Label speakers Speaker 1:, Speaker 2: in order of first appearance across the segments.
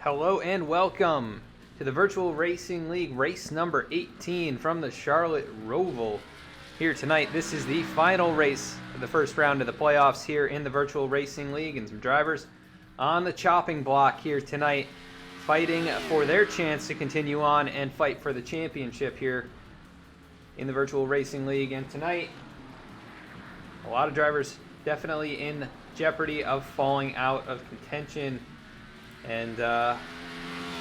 Speaker 1: Hello and welcome to the Virtual Racing League race number 18 from the Charlotte Roval. Here tonight, this is the final race of the first round of the playoffs here in the Virtual Racing League, and some drivers on the chopping block here tonight fighting for their chance to continue on and fight for the championship here in the Virtual Racing League. And tonight, a lot of drivers definitely in jeopardy of falling out of contention. And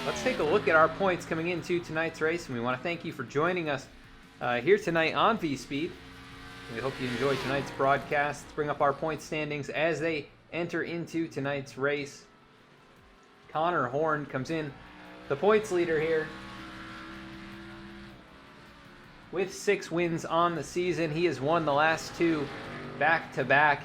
Speaker 1: let's take a look at our points coming into tonight's race. And we want to thank you for joining us here tonight on V-Speed. We hope you enjoy tonight's broadcast. Let's bring up our point standings as they enter into tonight's race. Connor Horn comes in, the points leader here, with 6 wins on the season. He has won the last 2 back-to-back,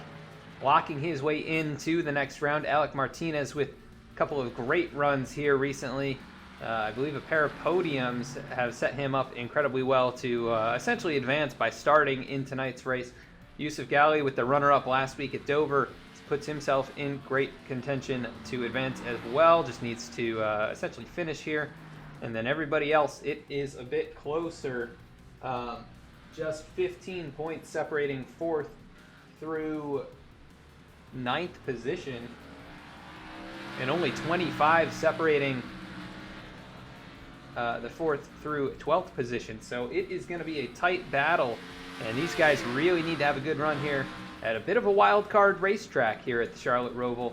Speaker 1: locking his way into the next round. Alec Martinez with couple of great runs here recently. I believe a pair of podiums have set him up incredibly well to essentially advance by starting in tonight's race. Yusuf Ghali with the runner-up last week at Dover puts himself in great contention to advance as well. Just needs to essentially finish here. And then everybody else, it is a bit closer. Just 15 points separating 4th through 9th position, and only 25 separating the 4th through 12th position. So it is going to be a tight battle, and these guys really need to have a good run here at a bit of a wild card racetrack here at the Charlotte Roval.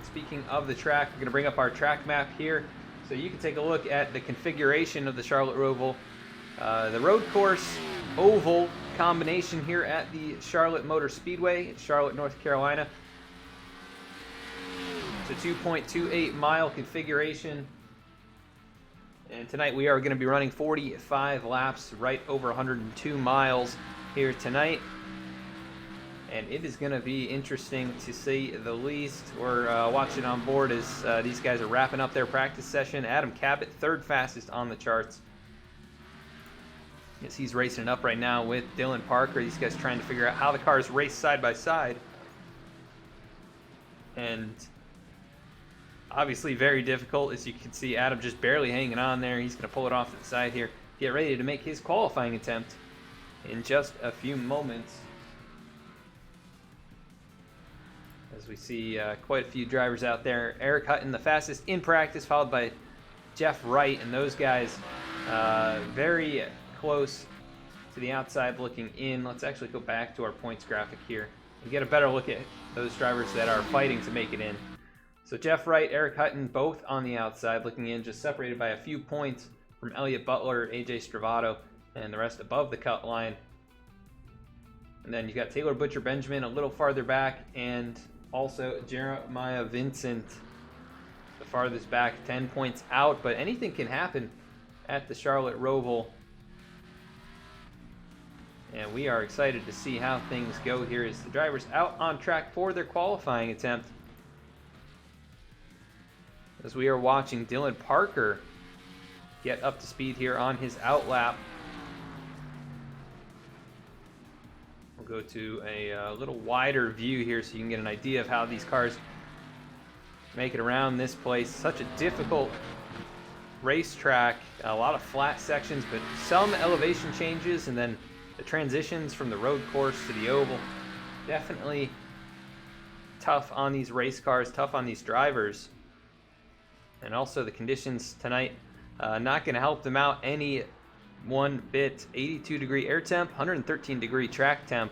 Speaker 1: Speaking of the track, we're going to bring up our track map here so you can take a look at the configuration of the Charlotte Roval. The road course oval combination here at the Charlotte Motor Speedway in Charlotte, North Carolina. It's a 2.28 mile configuration, and tonight we are going to be running 45 laps, right over 102 miles here tonight, and it is going to be interesting to say the least. We're watching on board as these guys are wrapping up their practice session. Adam Cabot, 3rd fastest on the charts. Yes, he's racing it up right now with Dylan Parker. These guys trying to figure out how the cars race side by side, and obviously very difficult. As you can see, Adam just barely hanging on there. He's going to pull it off to the side here, get ready to make his qualifying attempt in just a few moments. As we see quite a few drivers out there. Eric Hutton, the fastest in practice, followed by Jeff Wright, and those guys very close to the outside looking in. Let's actually go back to our points graphic here and get a better look at those drivers that are fighting to make it in. So Jeff Wright, Eric Hutton, both on the outside looking in, just separated by a few points from Elliott Butler, AJ Stravato, and the rest above the cut line. And then you got Taylor Butcher Benjamin a little farther back, and also Jeremiah Vincent the farthest back, 10 points out. But anything can happen at the Charlotte Roval, and we are excited to see how things go here as the drivers out on track for their qualifying attempt. As we are watching Dylan Parker get up to speed here on his outlap. We'll go to a little wider view here so you can get an idea of how these cars make it around this place. Such a difficult racetrack, a lot of flat sections, but some elevation changes, and then the transitions from the road course to the oval. Definitely tough on these race cars, tough on these drivers. And also the conditions tonight, not going to help them out any one bit. 82 degree air temp, 113 degree track temp.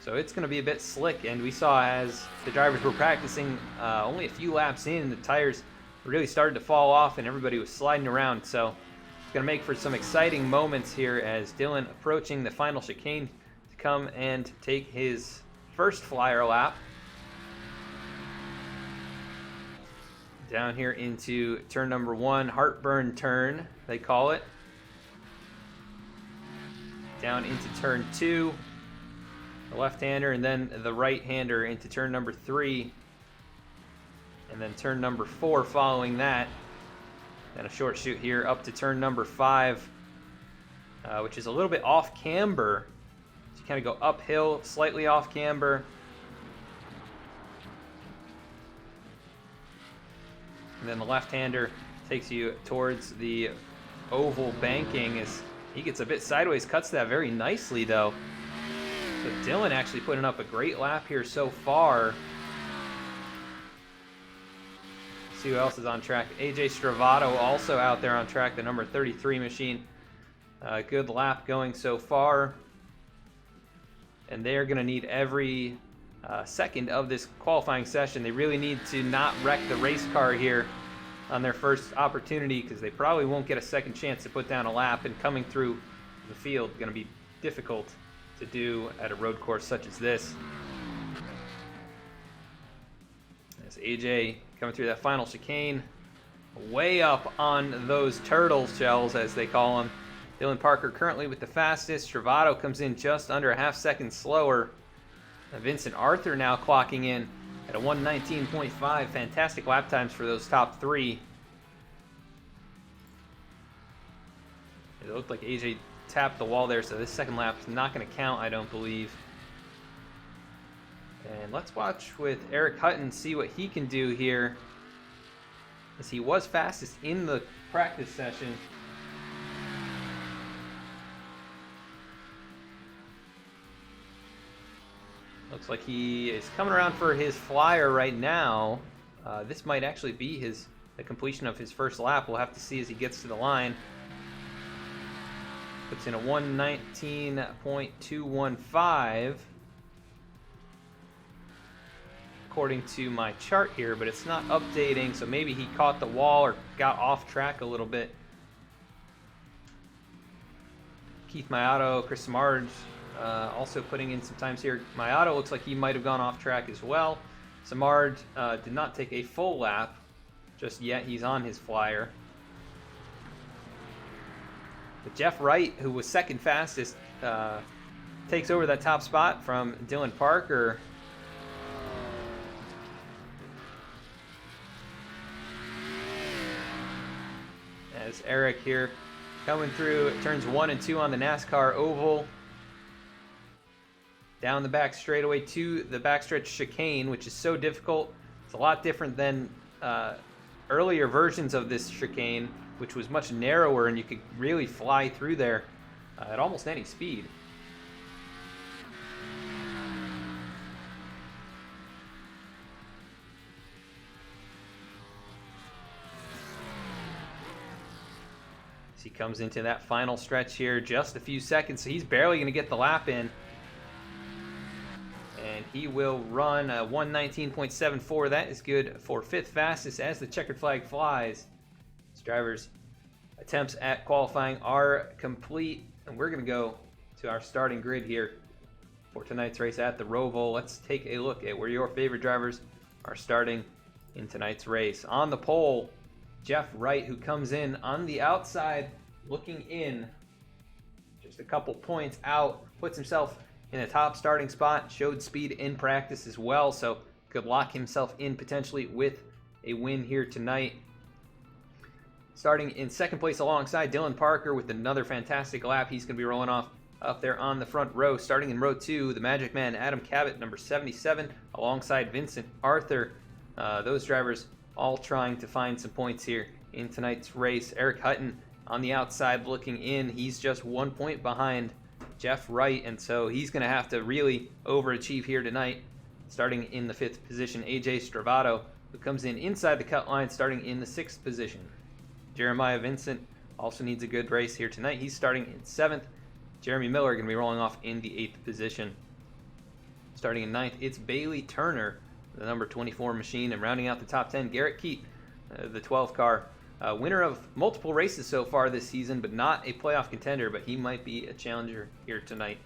Speaker 1: So it's going to be a bit slick, and we saw as the drivers were practicing only a few laps in, the tires really started to fall off and everybody was sliding around. So it's going to make for some exciting moments here as Dylan approaching the final chicane to come and take his first flyer lap. Down here into turn number 1, heartburn turn, they call it. Down into turn 2, the left-hander, and then the right-hander into turn number 3. And then turn number 4 following that. And a short shoot here up to turn number 5, which is a little bit off camber. So you kind of go uphill, slightly off camber. And then the left-hander takes you towards the oval banking as he gets a bit sideways, cuts that very nicely though. So Dylan actually putting up a great lap here so far. See who else is on track. AJ Stravato also out there on track, the number 33 machine. Good lap going so far. And they're going to need every second of this qualifying session. They really need to not wreck the race car here on their first opportunity, because they probably won't get a second chance to put down a lap, and coming through the field going to be difficult to do at a road course such as this. As AJ coming through that final chicane, way up on those turtle shells as they call them. Dylan Parker currently with the fastest. Stravato comes in just under a half second slower. Vincent Arthur now clocking in at a 1:19.5. Fantastic lap times for those top three. It looked like AJ tapped the wall there, so this second lap is not going to count, I don't believe. And let's watch with Eric Hutton, see what he can do here, as he was fastest in the practice session. Looks like he is coming around for his flyer right now. This might actually be the completion of his first lap. We'll have to see as he gets to the line. Puts in a 1:19.215 according to my chart here, but it's not updating, so maybe he caught the wall or got off track a little bit. Keith Mayato, Chris Samard also putting in some times here. Mayato looks like he might have gone off track as well. Samard did not take a full lap just yet. He's on his flyer. But Jeff Wright, who was second fastest, takes over that top spot from Dylan Parker. As Eric here coming through turns 1 and 2 on the NASCAR oval. Down the back straightaway to the backstretch chicane, which is so difficult. It's a lot different than earlier versions of this chicane, which was much narrower and you could really fly through there at almost any speed. As he comes into that final stretch here, just a few seconds, so he's barely going to get the lap in. And he will run a 1:19.74. That is good for fifth fastest as the checkered flag flies. This driver's attempts at qualifying are complete, and we're going to go to our starting grid here for tonight's race at the Roval. Let's take a look at where your favorite drivers are starting in tonight's race. On the pole, Jeff Wright, who comes in on the outside looking in, just a couple points out, puts himself in the top starting spot, showed speed in practice as well, so could lock himself in potentially with a win here tonight. Starting in second place alongside Dylan Parker with another fantastic lap. He's going to be rolling off up there on the front row. Starting in row 2, the Magic Man Adam Cabot, number 77, alongside Vincent Arthur. Those drivers all trying to find some points here in tonight's race. Eric Hutton on the outside looking in. He's just 1 point behind Jeff Wright, and so he's going to have to really overachieve here tonight. Starting in the 5th position, AJ Stravato, who comes in inside the cut line, starting in the 6th position. Jeremiah Vincent also needs a good race here tonight. He's starting in 7th. Jeremy Miller going to be rolling off in the 8th position. Starting in 9th, it's Bailey Turner, the number 24 machine, and rounding out the top 10, Garrett Keat, the 12 car. Winner of multiple races so far this season, but not a playoff contender, but he might be a challenger here tonight.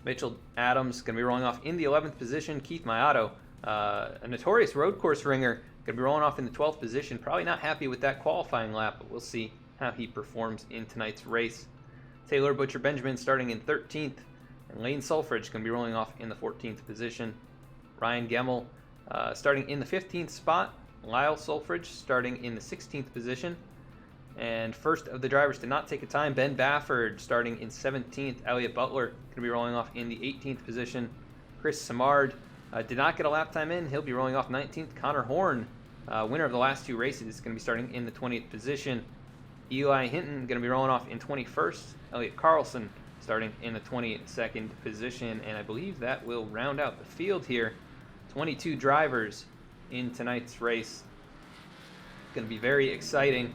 Speaker 1: Mitchell Adams going to be rolling off in the 11th position. Keith Mayato, a notorious road course ringer, going to be rolling off in the 12th position. Probably not happy with that qualifying lap, but we'll see how he performs in tonight's race. Taylor Butcher Benjamin starting in 13th, and Lane Sulfridge going to be rolling off in the 14th position. Ryan Gemmel starting in the 15th spot. Lyle Sulfridge starting in the 16th position. And first of the drivers to not take a time, Ben Bafford starting in 17th. Elliott Butler going to be rolling off in the 18th position. Chris Samard did not get a lap time in. He'll be rolling off 19th. Connor Horn Winner of the last 2 races is going to be starting in the 20th position. Eli Hinton going to be rolling off in 21st. Elliott Carlson starting in the 22nd position. And I believe that will round out the field here. 22 drivers in tonight's race. Going to be very exciting.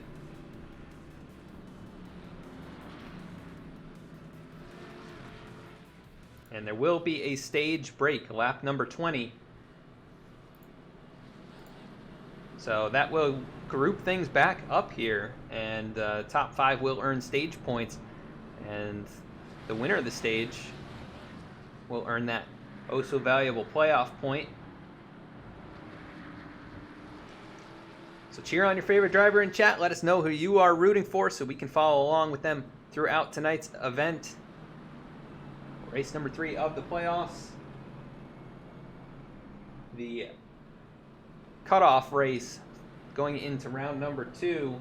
Speaker 1: And there will be a stage break, lap number 20. So that will group things back up here, and top 5 will earn stage points, and the winner of the stage will earn that oh so valuable playoff point. So cheer on your favorite driver in chat. Let us know who you are rooting for so we can follow along with them throughout tonight's event. Race number 3 of the playoffs. The cutoff race going into round number 2.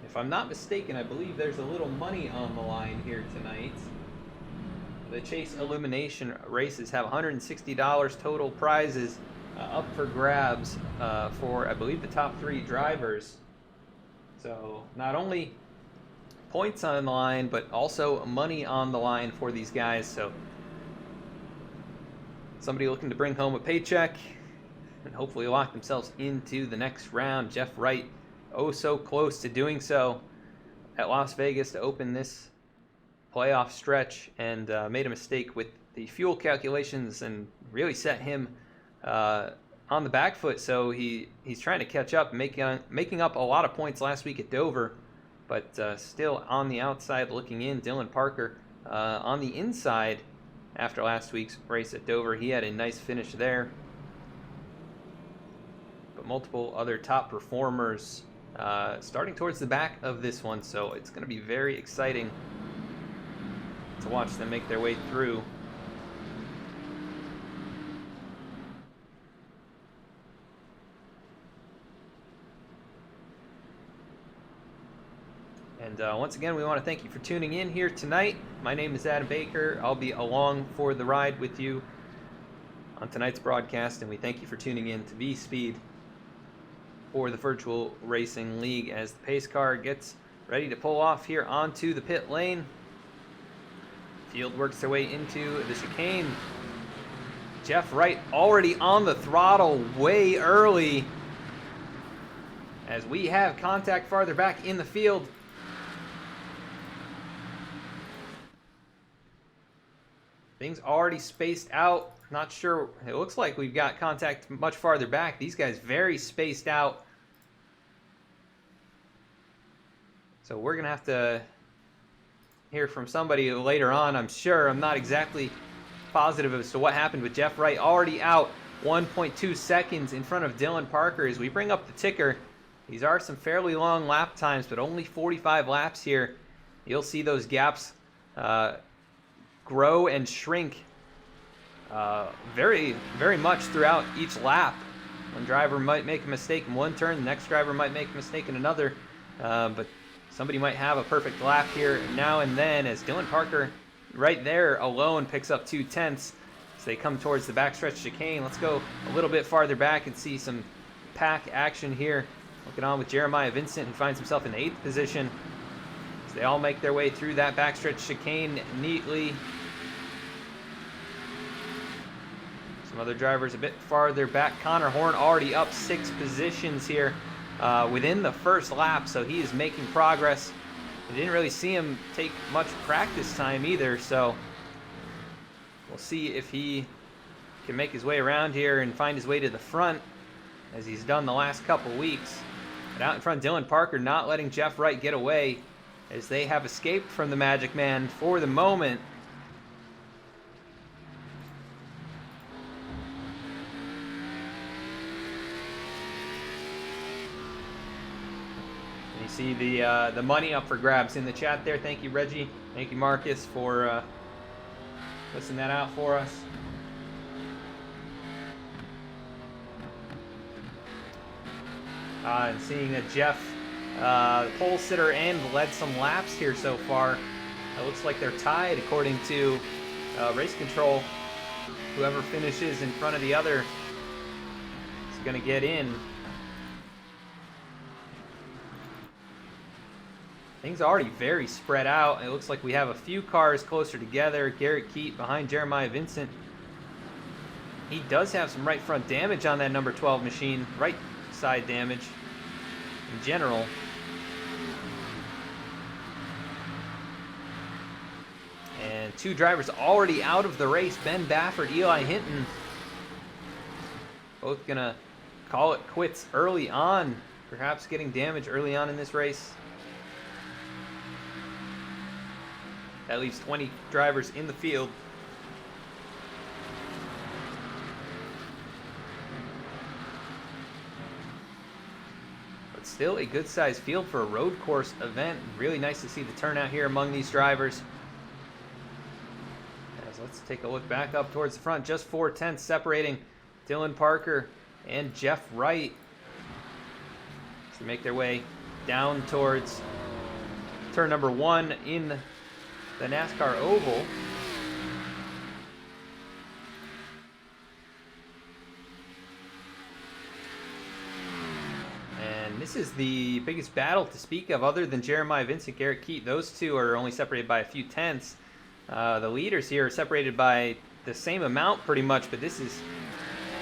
Speaker 1: If I'm not mistaken, I believe there's a little money on the line here tonight. The Chase Illumination races have $160 total prizes up for grabs for, I believe, the top 3 drivers. So not only points on the line, but also money on the line for these guys. So somebody looking to bring home a paycheck and hopefully lock themselves into the next round. Jeff Wright, oh so close to doing so at Las Vegas to open this playoff stretch, and made a mistake with the fuel calculations and really set him on the back foot. So he's trying to catch up, making up a lot of points last week at Dover, but still on the outside looking in. Dylan Parker on the inside after last week's race at Dover. He had a nice finish there. But multiple other top performers starting towards the back of this one, so it's going to be very exciting to watch them make their way through. And once again, we want to thank you for tuning in here tonight. My name is Adam Baker. I'll be along for the ride with you on tonight's broadcast, and we thank you for tuning in to V-Speed for the Virtual Racing League as the pace car gets ready to pull off here onto the pit lane. Field works their way into the chicane. Jeff Wright already on the throttle way early as we have contact farther back in the field. Things already spaced out. Not sure. It looks like we've got contact much farther back. These guys very spaced out. So we're going to have to hear from somebody later on, I'm sure. I'm not exactly positive as to what happened with Jeff Wright. Already out 1.2 seconds in front of Dylan Parker. As we bring up the ticker, these are some fairly long lap times, but only 45 laps here. You'll see those gaps grow and shrink very, very much throughout each lap. One driver might make a mistake in one turn, the next driver might make a mistake in another, but somebody might have a perfect lap here now and then, as Dylan Parker right there alone picks up 2/10 as they come towards the backstretch chicane. Let's go a little bit farther back and see some pack action here. Looking on with Jeremiah Vincent, who finds himself in the 8th position. As they all make their way through that backstretch chicane neatly. Some other drivers a bit farther back. Connor Horn already up 6 positions here within the first lap, so he is making progress. We didn't really see him take much practice time either, so we'll see if he can make his way around here and find his way to the front, as he's done the last couple weeks. But out in front, Dylan Parker not letting Jeff Wright get away, as they have escaped from the Magic Man for the moment. You see the money up for grabs in the chat there. Thank you, Reggie. Thank you, Marcus, for listing that out for us. And seeing that Jeff, pole sitter, and led some laps here so far. It looks like they're tied according to race control. Whoever finishes in front of the other going to get in. Things are already very spread out. It looks like we have a few cars closer together. Garrett Keat behind Jeremiah Vincent. He does have some right front damage on that number 12 machine. Right side damage in general. And two drivers already out of the race. Ben Baffert, Eli Hinton. Both going to call it quits early on. Perhaps getting damage early on in this race. That leaves 20 drivers in the field. But still a good-sized field for a road course event. Really nice to see the turnout here among these drivers. As let's take a look back up towards the front. Just 4/10 separating Dylan Parker and Jeff Wright. As they make their way down towards turn number 1 in the NASCAR Oval. And this is the biggest battle to speak of other than Jeremiah Vincent, Garrett Keat. Those two are only separated by a few tenths. The leaders here are separated by the same amount pretty much, but this is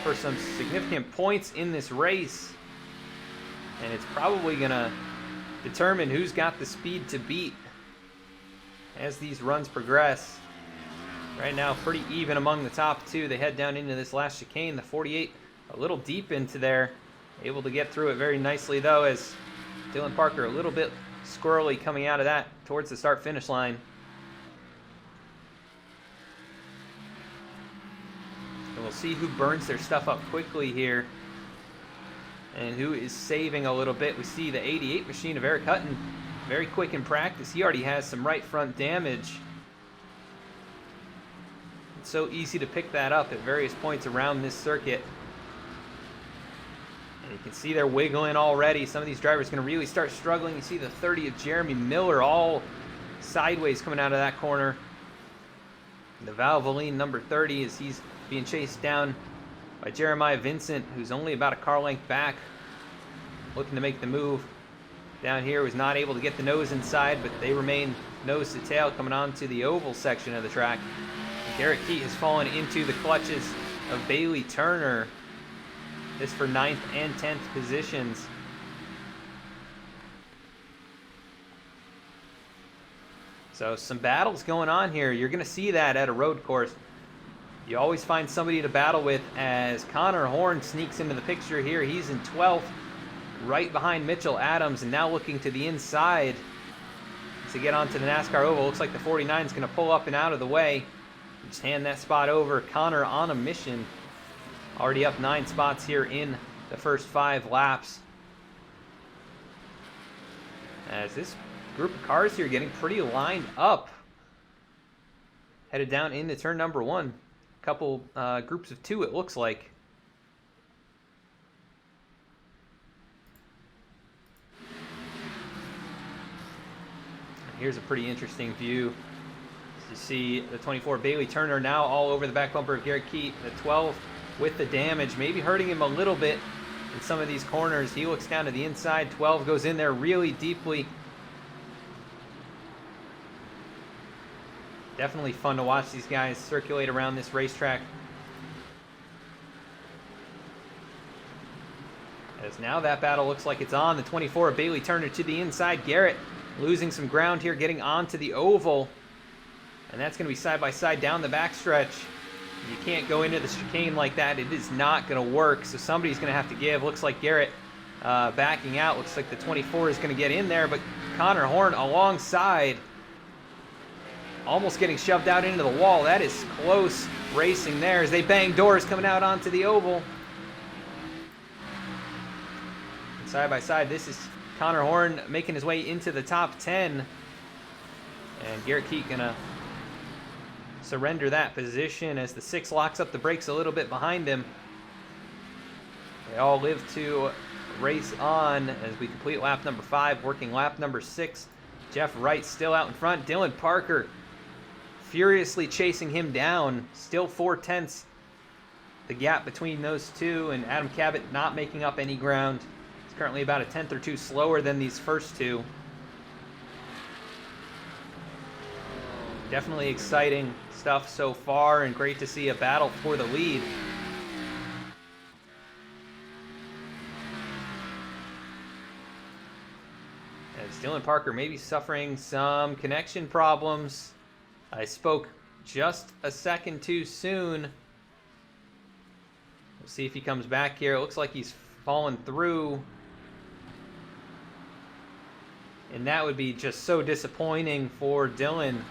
Speaker 1: for some significant points in this race. And it's probably going to determine who's got the speed to beat as these runs progress. Right now, pretty even among the top two. They head down into this last chicane. The 48 a little deep into there. Able to get through it very nicely, though, as Dylan Parker a little bit squirrely coming out of that towards the start-finish line. And we'll see who burns their stuff up quickly here and who is saving a little bit. We see the 88 machine of Eric Hutton. Very quick in practice. He already has some right front damage. It's so easy to pick that up at various points around this circuit. And you can see they're wiggling already. Some of these drivers are going to really start struggling. You see the 30 of Jeremy Miller all sideways coming out of that corner. The Valvoline number 30 as he's being chased down by Jeremiah Vincent, who's only about a car length back, looking to make the move. Down here was not able to get the nose inside, but they remain nose to tail coming on to the oval section of the track. And Garrett Keat has fallen into the clutches of Bailey Turner. This for 9th and 10th positions. So some battles going on here. You're going to see that at a road course. You always find somebody to battle with as Connor Horn sneaks into the picture here. He's in 12th. Right behind Mitchell Adams, and now looking to the inside to get onto the NASCAR Oval. Looks like the 49 is going to pull up and out of the way. Just hand that spot over. Connor on a mission. Already up 9 spots here in the first 5 laps. As this group of cars here getting pretty lined up. Headed down into turn number 1. A couple groups of 2 it looks like. Here's a pretty interesting view. You see the 24 Bailey Turner now all over the back bumper of Garrett Keat. The 12 with the damage, maybe hurting him a little bit in some of these corners. He looks down to the inside. 12 goes in there really deeply. Definitely fun to watch these guys circulate around this racetrack. As now that battle looks like it's on. The 24 Bailey Turner to the inside. Garrett losing some ground here, getting onto the oval. And that's going to be side by side down the backstretch. You can't go into the chicane like that. It is not going to work. So somebody's going to have to give. Looks like Garrett backing out. Looks like the 24 is going to get in there. But Connor Horn alongside. Almost getting shoved out into the wall. That is close racing there as they bang doors coming out onto the oval. And side by side, this is Connor Horn making his way into the top 10. And Garrett Keat gonna surrender that position as the 6 locks up the brakes a little bit behind him. They all live to race on as we complete lap number 5, working lap number 6. Jeff Wright still out in front. Dylan Parker furiously chasing him down. Still 4/10 the gap between those two, and Adam Cabot not making up any ground. He's currently about a tenth or two slower than these first two. Definitely exciting stuff so far, and great to see a battle for the lead. As Dylan Parker may be suffering some connection problems. I spoke just a second too soon. We'll see if he comes back here. It looks like he's fallen through. And that would be just so disappointing for Dylan.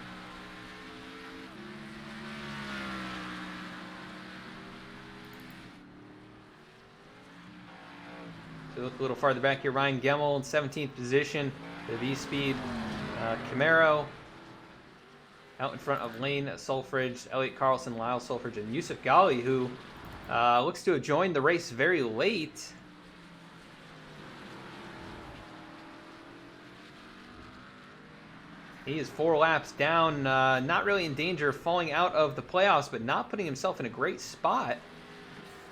Speaker 1: So look a little farther back here. Ryan Gemmel in 17th position. The V-Speed Camaro. Out in front of Lane Sulfridge, Elliott Carlson, Lyle Sulfridge, and Yusuf Ghali, who looks to have joined the race very late. He is 4 laps down, not really in danger of falling out of the playoffs, but not putting himself in a great spot.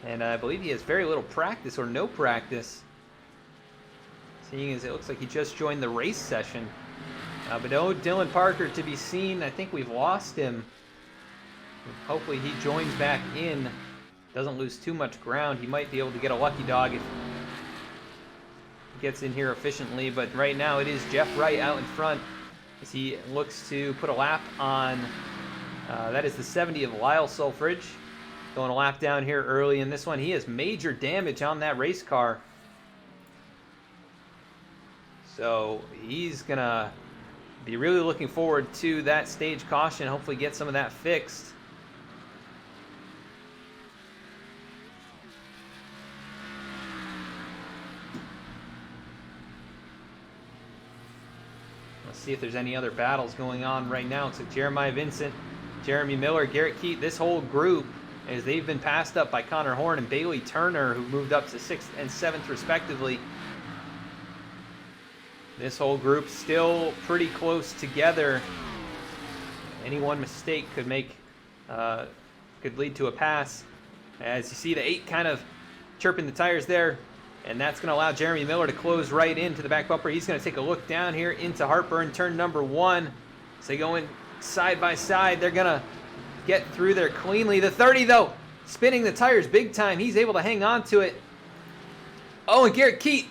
Speaker 1: And I believe he has very little practice or no practice, seeing as it looks like he just joined the race session. But no Dylan Parker to be seen. I think we've lost him. Hopefully he joins back in, doesn't lose too much ground. He might be able to get a lucky dog if he gets in here efficiently. But right now it is Jeff Wright out in front as he looks to put a lap on. That is the 70 of Lyle Sulfridge. Going a lap down here early in this one. He has major damage on that race car. So he's going to be really looking forward to that stage caution. Hopefully get some of that fixed. Let's see if there's any other battles going on right now. It's like Jeremiah Vincent, Jeremy Miller, Garrett Keat, this whole group, as they've been passed up by Connor Horn and Bailey Turner, who moved up to 6th and 7th respectively. This whole group still pretty close together. Any one mistake could lead to a pass. As you see the 8 kind of chirping the tires there, and that's going to allow Jeremy Miller to close right into the back bumper. He's going to take a look down here into Heartburn, turn number 1. So they go in side by side. They're going to get through there cleanly. The 30, though, spinning the tires big time. He's able to hang on to it. Oh, and Garrett Keat,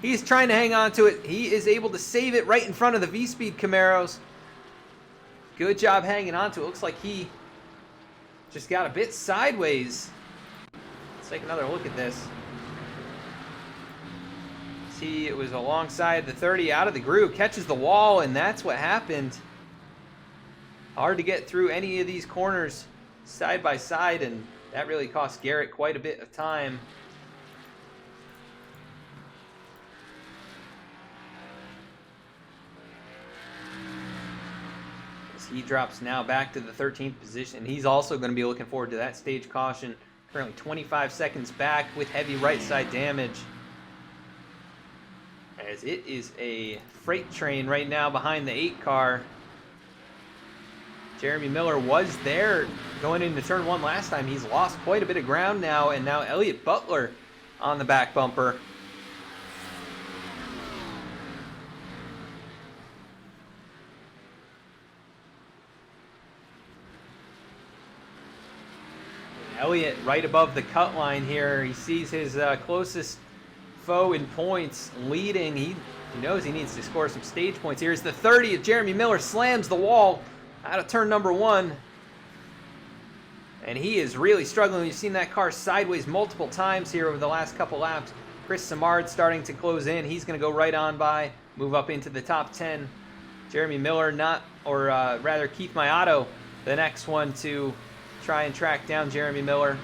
Speaker 1: he's trying to hang on to it. He is able to save it right in front of the V-Speed Camaros. Good job hanging on to it. Looks like he just got a bit sideways. Let's take another look at this. See, it was alongside the 30 out of the groove. Catches the wall, and that's what happened. Hard to get through any of these corners side by side, and that really cost Garrett quite a bit of time. He drops now back to the 13th position. He's also going to be looking forward to that stage caution. Currently 25 seconds back with heavy right side damage. As it is a freight train right now behind the 8 car. Jeremy Miller was there going into turn 1 last time. He's lost quite a bit of ground now, and now Elliott Butler on the back bumper. Elliott right above the cut line here. He sees his closest foe in points leading. He knows he needs to score some stage points. Here's the 30 of Jeremy Miller, slams the wall out of turn number 1. And he is really struggling. You've seen that car sideways multiple times here over the last couple laps. Chris Samard starting to close in. He's going to go right on by, move up into the top 10. Jeremy Miller rather Keith Mayato, the next one to try and track down Jeremy Miller.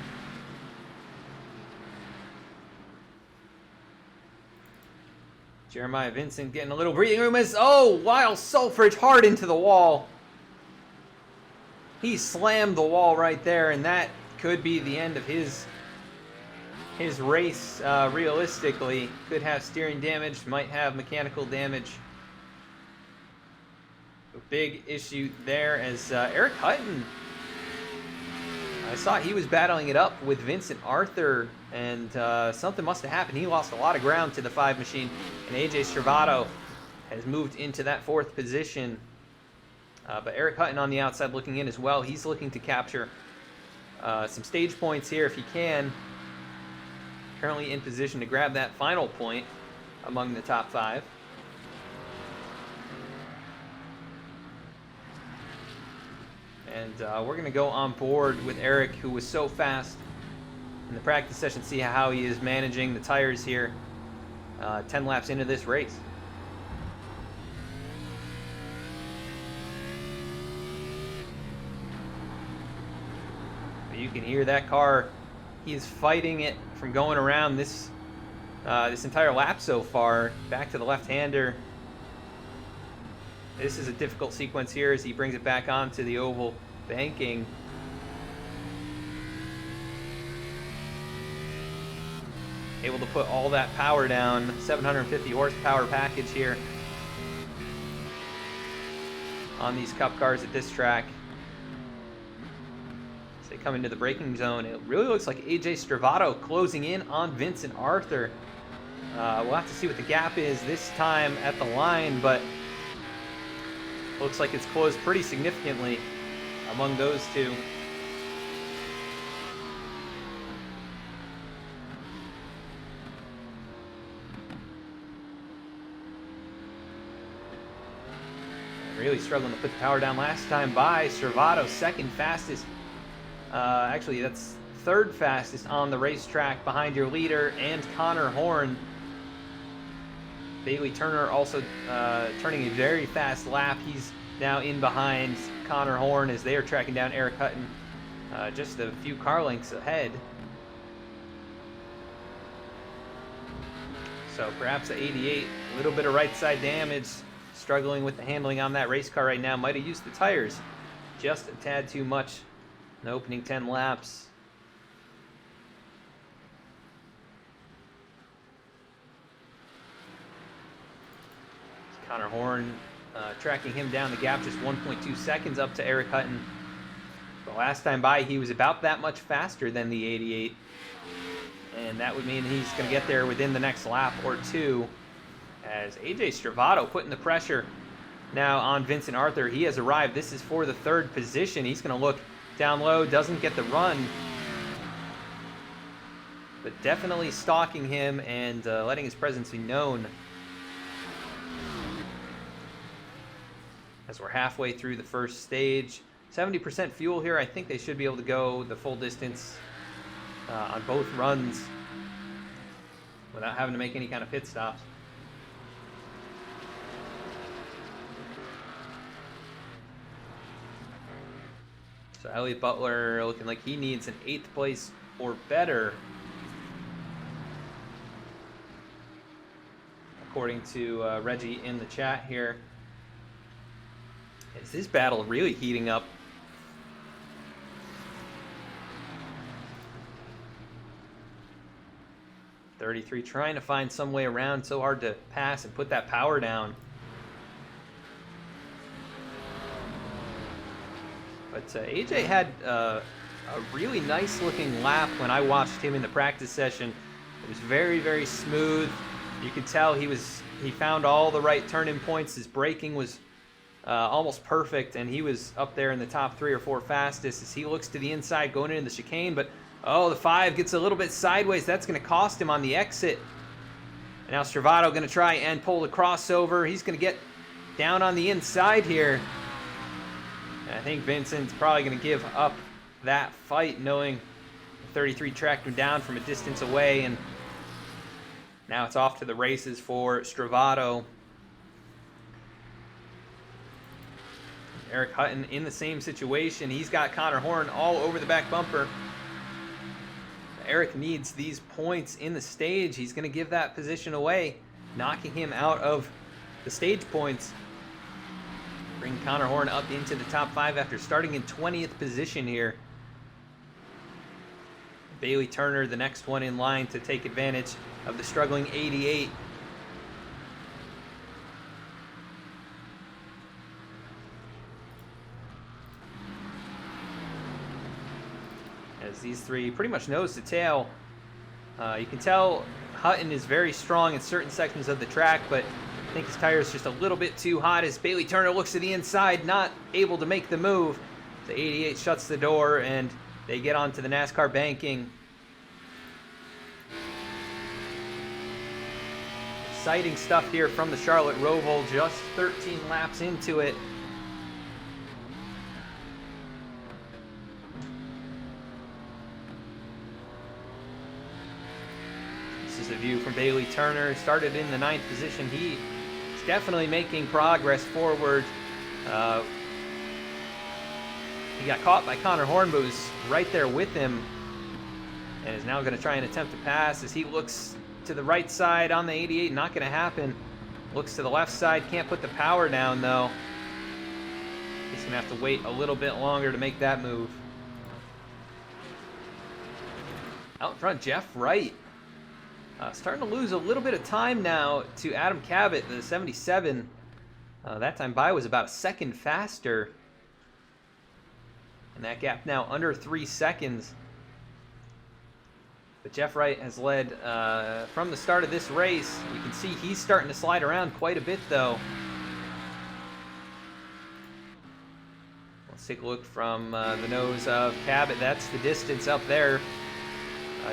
Speaker 1: Jeremiah Vincent getting a little breathing room as, Lyle Sulfridge hard into the wall. He slammed the wall right there, and that could be the end of his race, realistically. Could have steering damage, might have mechanical damage. A big issue there as Eric Hutton, I saw he was battling it up with Vincent Arthur, and something must have happened. He lost a lot of ground to the 5 machine, and AJ Stravato has moved into that 4th position. But Eric Hutton on the outside looking in as well. He's looking to capture some stage points here if he can. Currently in position to grab that final point among the top 5. And we're going to go on board with Eric, who was so fast in the practice session, see how he is managing the tires here 10 laps into this race. But you can hear that car. He is fighting it from going around this entire lap so far. Back to the left-hander. This is a difficult sequence here as he brings it back onto the oval banking. Able to put all that power down. 750 horsepower package here on these Cup cars at this track. As they come into the braking zone, it really looks like AJ Stravato closing in on Vincent Arthur. We'll have to see what the gap is this time at the line, but looks like it's closed pretty significantly among those two. Really struggling to put the power down last time by Stravato, 2nd fastest. Actually, that's 3rd fastest on the racetrack behind your leader and Connor Horn. Bailey Turner also turning a very fast lap. He's now in behind Connor Horn as they are tracking down Eric Hutton just a few car lengths ahead. So perhaps the 88, a little bit of right side damage, struggling with the handling on that race car right now. Might have used the tires just a tad too much in the opening 10 laps. Connor Horn tracking him down the gap, just 1.2 seconds up to Eric Hutton. The last time by, he was about that much faster than the 88. And that would mean he's going to get there within the next lap or two. As AJ Stravato putting the pressure now on Vincent Arthur. He has arrived. This is for the 3rd position. He's going to look down low, doesn't get the run. But definitely stalking him and letting his presence be known. As we're halfway through the 1st stage. 70% fuel here. I think they should be able to go the full distance on both runs without having to make any kind of pit stops. So Elliott Butler looking like he needs an 8th place or better, according to Reggie in the chat here. Is this battle really heating up? .33 trying to find some way around. So hard to pass and put that power down. But AJ had a really nice looking lap when I watched him in the practice session. It was very, very smooth. You could tell he found all the right turn-in points. His braking was almost perfect, and he was up there in the top 3 or 4 fastest as he looks to the inside going into the chicane. But oh, the 5 gets a little bit sideways. That's going to cost him on the exit. And now Stravato going to try and pull the crossover. He's going to get down on the inside here. And I think Vincent's probably going to give up that fight, knowing the 33 tracked him down from a distance away. And now it's off to the races for Stravato. Eric Hutton in the same situation. He's got Connor Horn all over the back bumper. Eric needs these points in the stage. He's going to give that position away, knocking him out of the stage points. Bring Connor Horn up into the top 5 after starting in 20th position here. Bailey Turner, the next one in line to take advantage of the struggling 88. as these three pretty much nose to tail. You can tell Hutton is very strong in certain sections of the track, but I think his tire is just a little bit too hot as Bailey Turner looks to the inside, not able to make the move. The 88 shuts the door, and they get onto the NASCAR banking. Exciting stuff here from the Charlotte Roval, just 13 laps into it. This is the view from Bailey Turner. Started in the 9th position. He is definitely making progress forward. He got caught by Connor Horn, but was right there with him, and is now going to try and attempt to pass as he looks to the right side on the 88. Not going to happen. Looks to the left side. Can't put the power down, though. He's going to have to wait a little bit longer to make that move. Out in front, Jeff Wright. Starting to lose a little bit of time now to Adam Cabot, the 77. That time by was about a second faster. And that gap now under 3 seconds. But Jeff Wright has led from the start of this race. You can see he's starting to slide around quite a bit, though. Let's take a look from the nose of Cabot. That's the distance up there.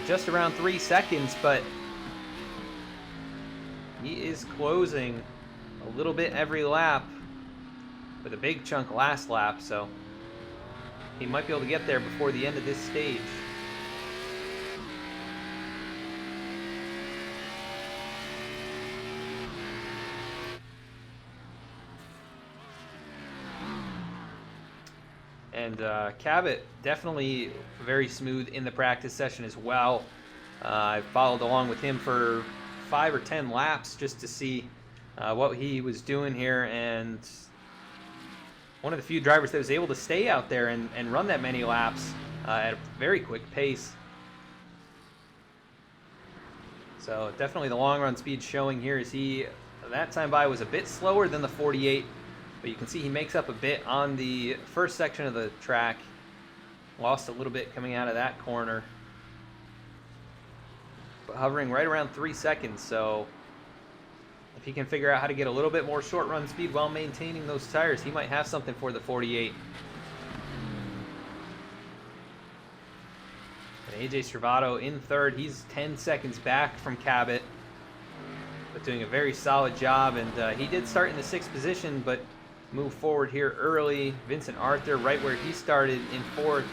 Speaker 1: Just around 3 seconds, but he is closing a little bit every lap with a big chunk last lap, so he might be able to get there before the end of this stage. And Cabot definitely very smooth in the practice session as well. I followed along with him for 5 or 10 laps just to see what he was doing here, and one of the few drivers that was able to stay out there and run that many laps at a very quick pace. So definitely the long run speed showing here as that time by was a bit slower than the 48, but you can see he makes up a bit on the first section of the track. Lost a little bit coming out of that corner, but hovering right around 3 seconds. So if he can figure out how to get a little bit more short run speed while maintaining those tires, he might have something for the 48. And AJ Servato in third. He's 10 seconds back from Cabot, but doing a very solid job. And he did start in the 6th position, but moved forward here early. Vincent Arthur right where he started in 4th.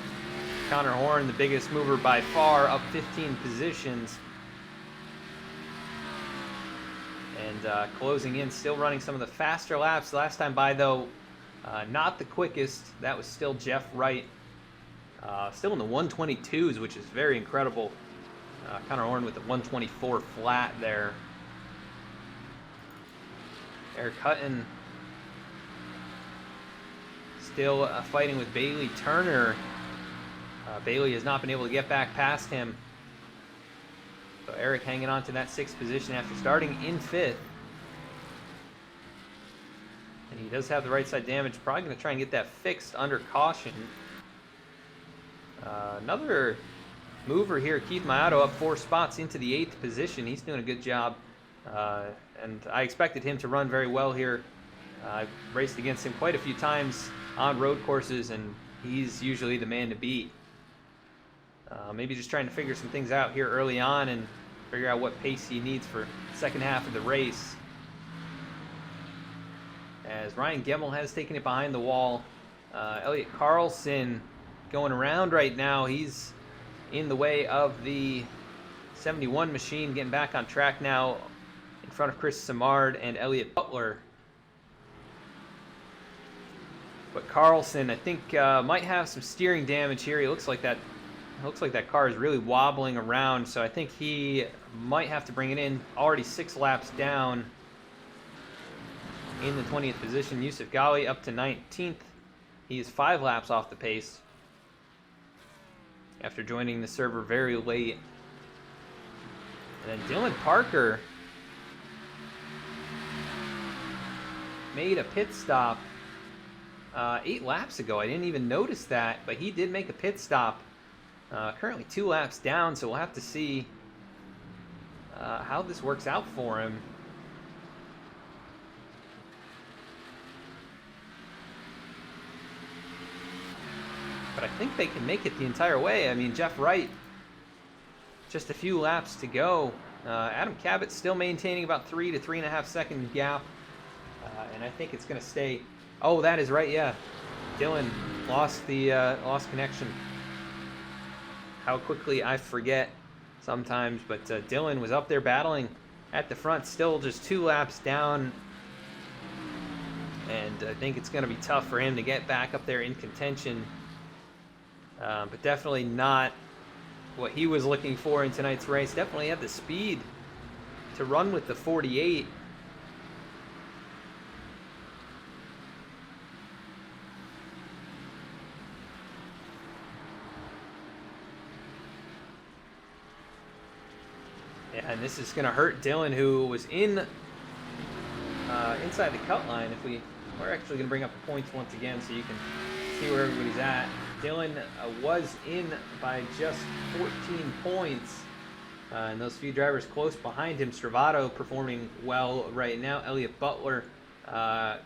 Speaker 1: Connor Horn, the biggest mover by far, up 15 positions. And closing in, still running some of the faster laps. Last time by, though, not the quickest. That was still Jeff Wright. Still in the 122s, which is very incredible. Connor Horn with the 124 flat there. Eric Hutton still fighting with Bailey Turner. Bailey has not been able to get back past him. So Eric hanging on to that 6th position after starting in 5th. And he does have the right side damage. Probably going to try and get that fixed under caution. Another mover here, Keith Maotto, up 4 spots into the 8th position. He's doing a good job. And I expected him to run very well here. I've raced against him quite a few times on road courses, and he's usually the man to beat. Maybe just trying to figure some things out here early on and figure out what pace he needs for the second half of the race. As Ryan Gemmel has taken it behind the wall. Elliot Carlson going around right now. He's in the way of the 71 machine, getting back on track now in front of Chris Simard and Elliot Butler. But Carlson, I think, might have some steering damage here. He looks like that car is really wobbling around, so I think he might have to bring it in. Already 6 laps down in the 20th position. Yusuf Ghali up to 19th. He is 5 laps off the pace after joining the server very late. And then Dylan Parker made a pit stop 8 laps ago. I didn't even notice that, but he did make a pit stop Currently 2 laps down, so we'll have to see how this works out for him. But I think they can make it the entire way. I mean, Jeff Wright, just a few laps to go. Adam Cabot still maintaining about 3 to 3.5 second gap. And I think it's going to stay. Oh, that is right, yeah. Dylan lost connection. How quickly I forget sometimes, but Dylan was up there battling at the front, still just 2 laps down. And I think it's going to be tough for him to get back up there in contention. But definitely not what he was looking for in tonight's race. Definitely had the speed to run with the 48. Yeah, and this is going to hurt Dylan, who was in inside the cut line. We're actually going to bring up the points once again so you can see where everybody's at. Dylan was in by just 14 points. And those few drivers close behind him. Stravato performing well right now. Elliott Butler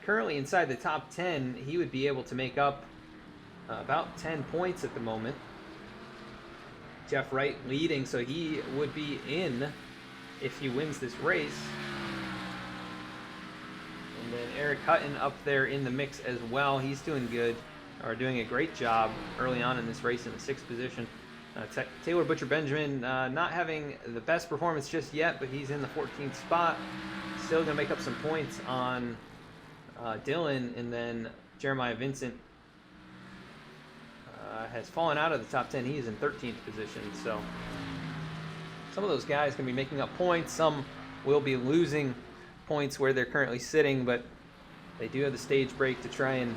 Speaker 1: currently inside the top 10. He would be able to make up about 10 points at the moment. Jeff Wright leading, so he would be in if he wins this race. And then Eric Hutton up there in the mix as well. He's doing good, or doing a great job early on in this race in the 6th position. Taylor Butcher Benjamin not having the best performance just yet, but he's in the 14th spot. Still going to make up some points on Dylan, and then Jeremiah Vincent has fallen out of the top 10. He's in 13th position, so some of those guys can be making up points. Some will be losing points where they're currently sitting, but they do have the stage break to try and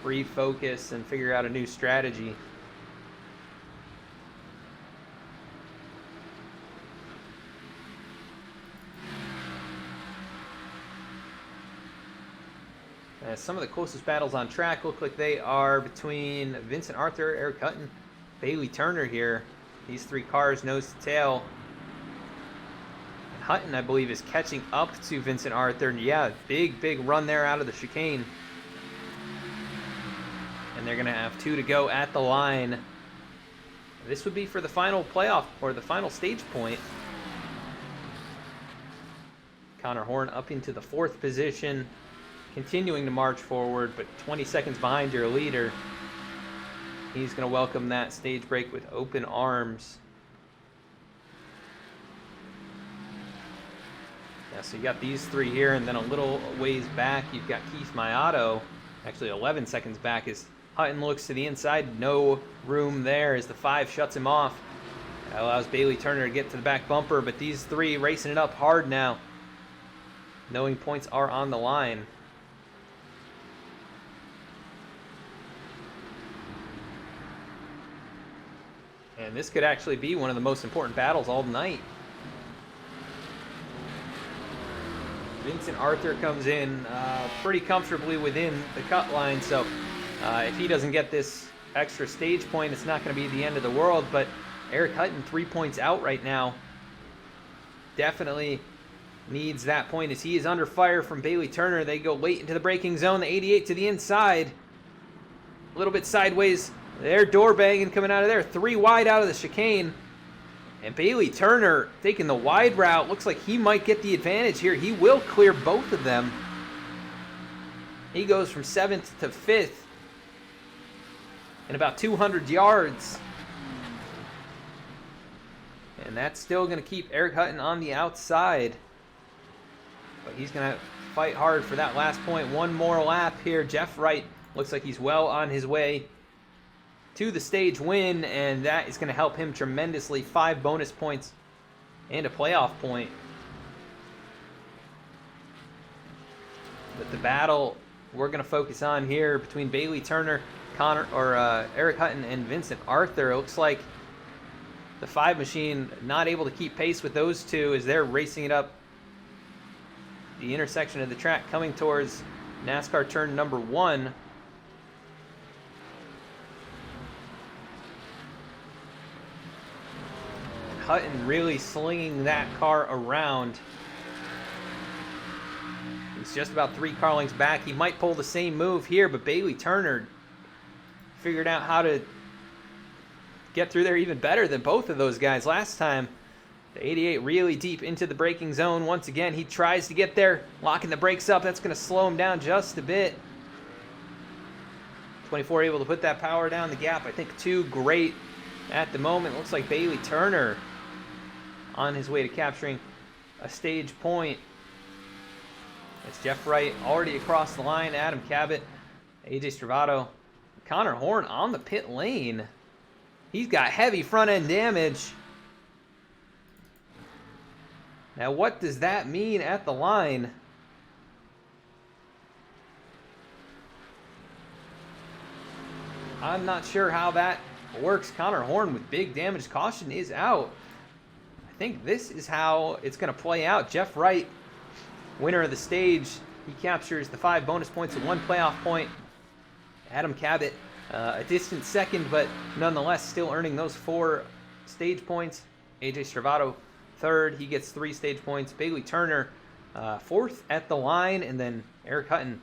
Speaker 1: refocus and figure out a new strategy. Some of the closest battles on track look like they are between Vincent Arthur, Eric Hutton, Bailey Turner here. These 3 cars nose to tail. And Hutton, I believe, is catching up to Vincent Arthur. And yeah, big run there out of the chicane. And they're going to have 2 to go at the line. This would be for the final playoff, or the final stage point. Connor Horn up into the 4th position, continuing to march forward, but 20 seconds behind your leader. He's going to welcome that stage break with open arms. Yeah, so you got these 3 here, and then a little ways back, you've got Keith Mayato, actually 11 seconds back, as Hutton looks to the inside. No room there as the 5 shuts him off. That allows Bailey Turner to get to the back bumper, but these 3 racing it up hard now, knowing points are on the line. And this could actually be one of the most important battles all night. Vincent Arthur comes in pretty comfortably within the cut line, so if he doesn't get this extra stage point, it's not going to be the end of the world. But Eric Hutton 3 points out right now. Definitely needs that point as he is under fire from Bailey Turner. They go late into the braking zone. The 88 to the inside. A little bit sideways. They're door banging coming out of there. 3 wide out of the chicane. And Bailey Turner taking the wide route. Looks like he might get the advantage here. He will clear both of them. He goes from 7th to 5th in about 200 yards. And that's still going to keep Eric Hutton on the outside. But he's going to fight hard for that last point. One more lap here. Jeff Wright looks like he's well on his way to the stage win, and that is going to help him tremendously. 5 bonus points and a playoff point. But the battle we're going to focus on here between Bailey Turner, Eric Hutton, and Vincent Arthur. It looks like the 5 machine not able to keep pace with those 2 as they're racing it up the intersection of the track, coming towards NASCAR turn number 1. Hutton really slinging that car around. He's just about 3 car lengths back. He might pull the same move here, but Bailey Turner figured out how to get through there even better than both of those guys last time. The 88 really deep into the braking zone. Once again, he tries to get there, locking the brakes up. That's going to slow him down just a bit. 24 able to put that power down the gap. I think 2 great at the moment. Looks like Bailey Turner on his way to capturing a stage point. It's Jeff Wright already across the line. Adam Cabot, AJ Stravato, Connor Horn on the pit lane. He's got heavy front end damage. Now, what does that mean at the line? I'm not sure how that works. Connor Horn with big damage. Caution is out. I think this is how it's going to play out. Jeff Wright, winner of the stage. He captures the 5 bonus points and 1 playoff point. Adam Cabot, a distant second, but nonetheless still earning those 4 stage points. AJ Stravato, 3rd. He gets 3 stage points. Bailey Turner, 4th at the line. And then Eric Hutton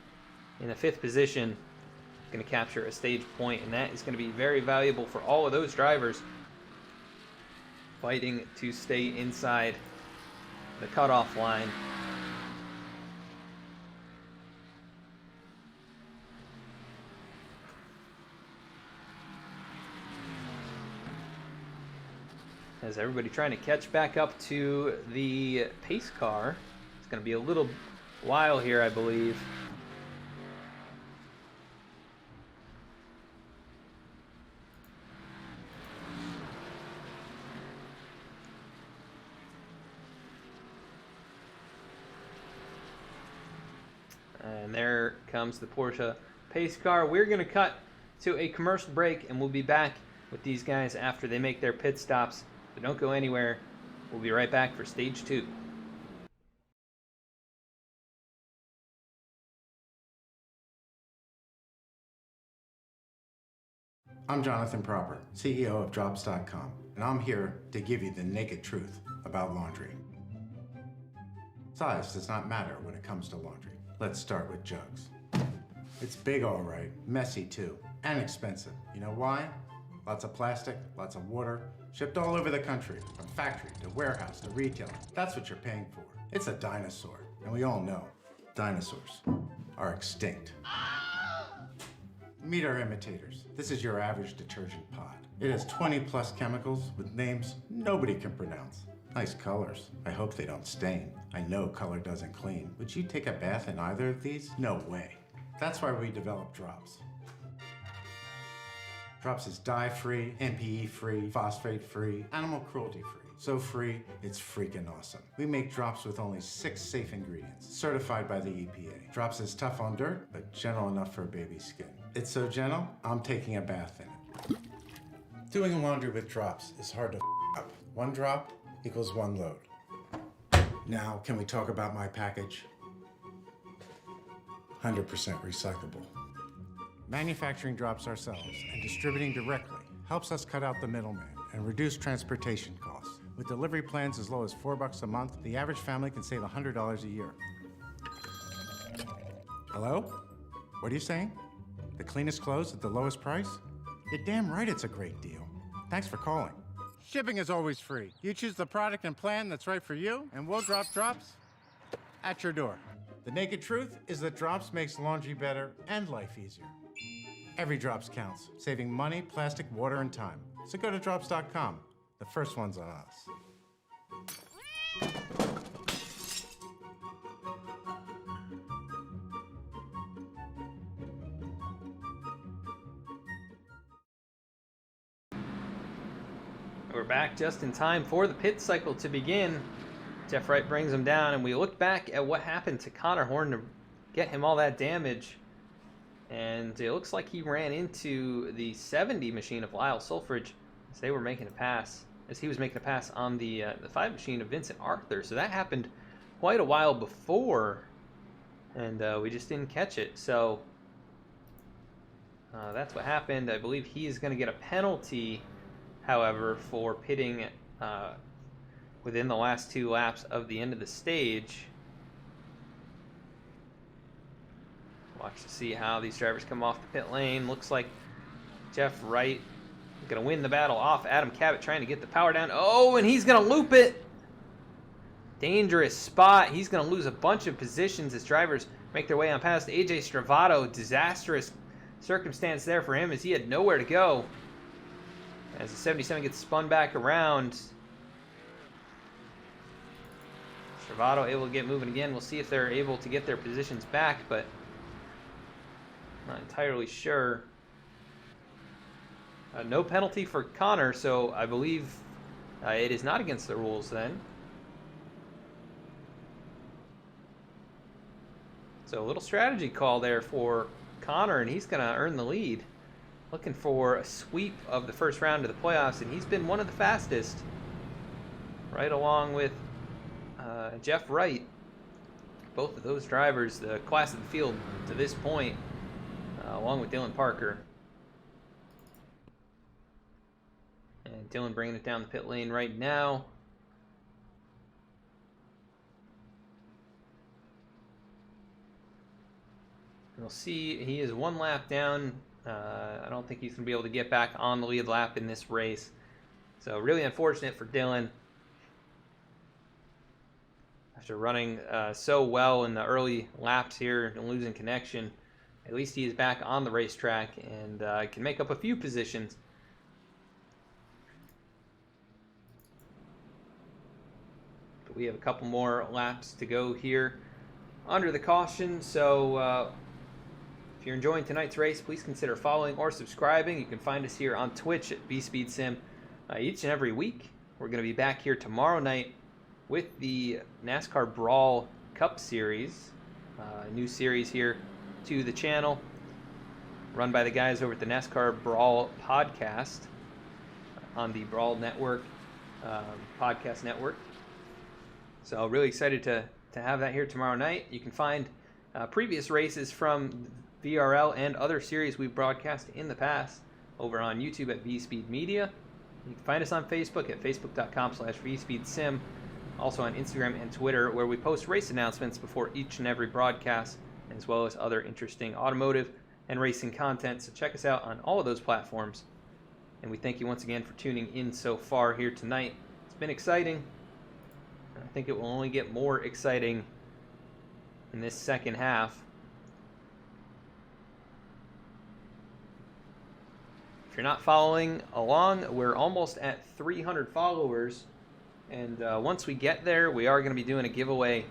Speaker 1: in the 5th position, going to capture a stage point, and that is going to be very valuable for all of those drivers fighting to stay inside the cutoff line. As everybody trying to catch back up to the pace car. It's going to be a little while here, I believe. And there comes the Porsche pace car. We're going to cut to a commercial break, and we'll be back with these guys after they make their pit stops. So don't go anywhere. We'll be right back for stage 2.
Speaker 2: I'm Jonathan Proper, CEO of Drops.com, and I'm here to give you the naked truth about laundry. Size does not matter when it comes to laundry. Let's start with jugs. It's big, all right, messy too, and expensive. You know why? Lots of plastic, lots of water, shipped all over the country, from factory to warehouse to retailer. That's what you're paying for. It's a dinosaur, and we all know dinosaurs are extinct. Meet our imitators. This is your average detergent pod. It has 20 plus chemicals with names nobody can pronounce. Nice colors. I hope they don't stain. I know color doesn't clean. Would you take a bath in either of these? No way. That's why we developed Drops. Drops is dye-free, MPE-free, phosphate-free, animal cruelty-free. So free, it's freaking awesome. We make Drops with only 6 safe ingredients, certified by the EPA. Drops is tough on dirt, but gentle enough for baby's skin. It's so gentle, I'm taking a bath in it. Doing laundry with Drops is hard to up. 1 drop equals 1 load. Now, can we talk about my package? 100% recyclable. Manufacturing Drops ourselves and distributing directly helps us cut out the middleman and reduce transportation costs. With delivery plans as low as $4 a month, the average family can save $100 a year. Hello? What are you saying? The cleanest clothes at the lowest price? You're damn right it's a great deal. Thanks for calling. Shipping is always free. You choose the product and plan that's right for you, and we'll drop Drops at your door. The naked truth is that Drops makes laundry better and life easier. Every Drops counts, saving money, plastic, water, and time. So go to Drops.com. The first one's on us.
Speaker 1: We're back just in time for the pit cycle to begin. Jeff Wright brings him down, and we look back at what happened to Connor Horn to get him all that damage. And it looks like he ran into the 70 machine of Lyle Sulfridge as they were making a pass, as he was making a pass on the 5 machine of Vincent Arthur. So that happened quite a while before, and we just didn't catch it. So that's what happened. I believe he is going to get a penalty, however, for pitting within the last 2 laps of the end of the stage. Watch to see how these drivers come off the pit lane. Looks like Jeff Wright is going to win the battle off Adam Cabot, trying to get the power down. Oh, and he's going to loop it. Dangerous spot. He's going to lose a bunch of positions as drivers make their way on past AJ Stravato. Disastrous circumstance there for him as he had nowhere to go. As the 77 gets spun back around. Stravato able to get moving again. We'll see if they're able to get their positions back, but not entirely sure. No penalty for Connor, so I believe it is not against the rules then. So a little strategy call there for Connor, and he's going to earn the lead. Looking for a sweep of the first round of the playoffs, and he's been one of the fastest. Right along with Jeff Wright. Both of those drivers, the class of the field to this point, along with Dylan Parker. And Dylan bringing it down the pit lane right now. We'll see, he is 1 lap down. I don't think he's going to be able to get back on the lead lap in this race. So really unfortunate for Dylan. After running so well in the early laps here and losing connection, at least he is back on the racetrack and can make up a few positions. But we have a couple more laps to go here under the caution, so if you're enjoying tonight's race, please consider following or subscribing. You can find us here on Twitch at VSpeedSim each and every week. We're going to be back here tomorrow night with the NASCAR Brawl Cup Series, a new series here to the channel, run by the guys over at the NASCAR Brawl podcast on the Brawl Network, podcast network. So really excited to have that here tomorrow night. You can find previous races from VRL and other series we've broadcast in the past over on YouTube at VSpeed Media. You can find us on Facebook at facebook.com/VSpeedSim. Also on Instagram and Twitter, where we post race announcements before each and every broadcast, as well as other interesting automotive and racing content. So check us out on all of those platforms. And we thank you once again for tuning in so far here tonight. It's been exciting. I think it will only get more exciting in this second half. If you're not following along, we're almost at 300 followers. And once we get there, we are going to be doing a giveaway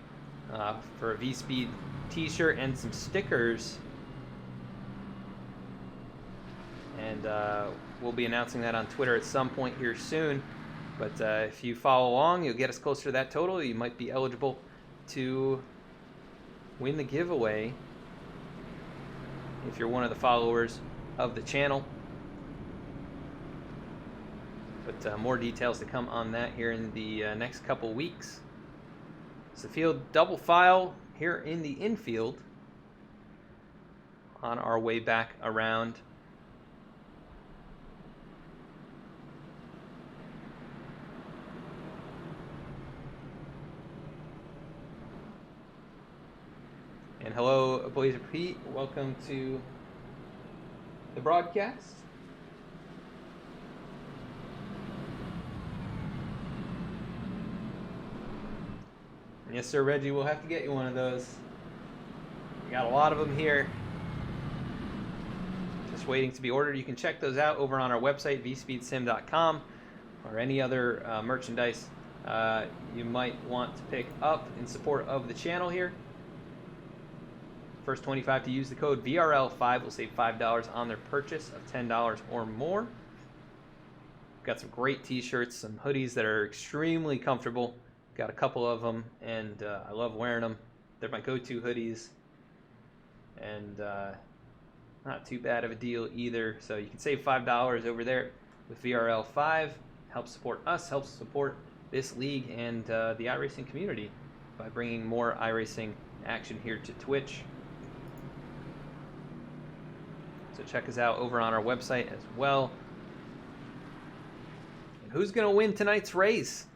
Speaker 1: for a V-Speed t-shirt and some stickers. And we'll be announcing that on Twitter at some point here soon. But if you follow along, you'll get us closer to that total. You might be eligible to win the giveaway if you're one of the followers of the channel. But more details to come on that here in the next couple weeks. It's the field double file here in the infield on our way back around. And hello, Blazer Pete. Welcome to the broadcast. Yes, sir, Reggie, we'll have to get you one of those. We got a lot of them here. Just waiting to be ordered. You can check those out over on our website, vspeedsim.com, or any other merchandise you might want to pick up in support of the channel here. First 25 to use the code VRL5 will save $5 on their purchase of $10 or more. We've got some great t-shirts, some hoodies that are extremely comfortable. Got a couple of them, and I love wearing them. They're my go-to hoodies, and not too bad of a deal either. So you can save $5 over there with VRL5. Helps support us, helps support this league and the iRacing community by bringing more iRacing action here to Twitch. So check us out over on our website as well. And who's going to win tonight's race?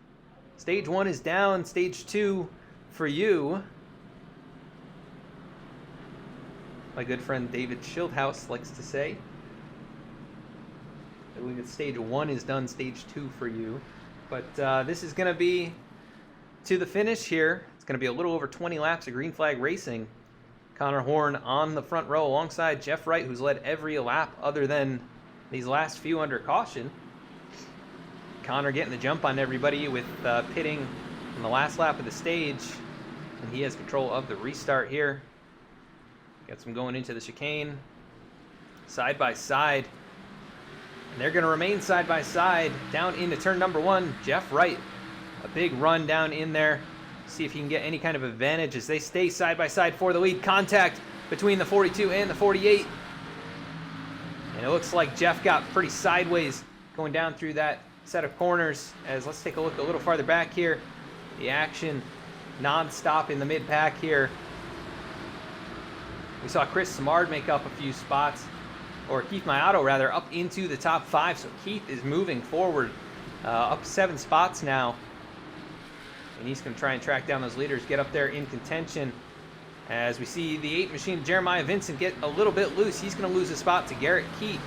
Speaker 1: Stage 1 is down. Stage 2 for you. My good friend David Schildhouse likes to say. I believe that stage 1 is done, stage 2 for you. But this is going to be to the finish here. It's going to be a little over 20 laps of green flag racing. Connor Horn on the front row alongside Jeff Wright, who's led every lap other than these last few under caution. Connor getting the jump on everybody with pitting in the last lap of the stage. And he has control of the restart here. Gets them going into the chicane. Side by side. And they're going to remain side by side down into turn number 1. Jeff Wright, a big run down in there. See if he can get any kind of advantage as they stay side by side for the lead. Contact between the 42 and the 48. And it looks like Jeff got pretty sideways going down through that set of corners. As let's take a look a little farther back here. The action non-stop in the mid-pack here. We saw Chris Samard make up a few spots, or Keith Mayato rather, up into the top 5. So Keith is moving forward, up 7 spots now. And he's going to try and track down those leaders, get up there in contention. As we see the 8 machine, Jeremiah Vincent, get a little bit loose. He's going to lose a spot to Garrett Keith.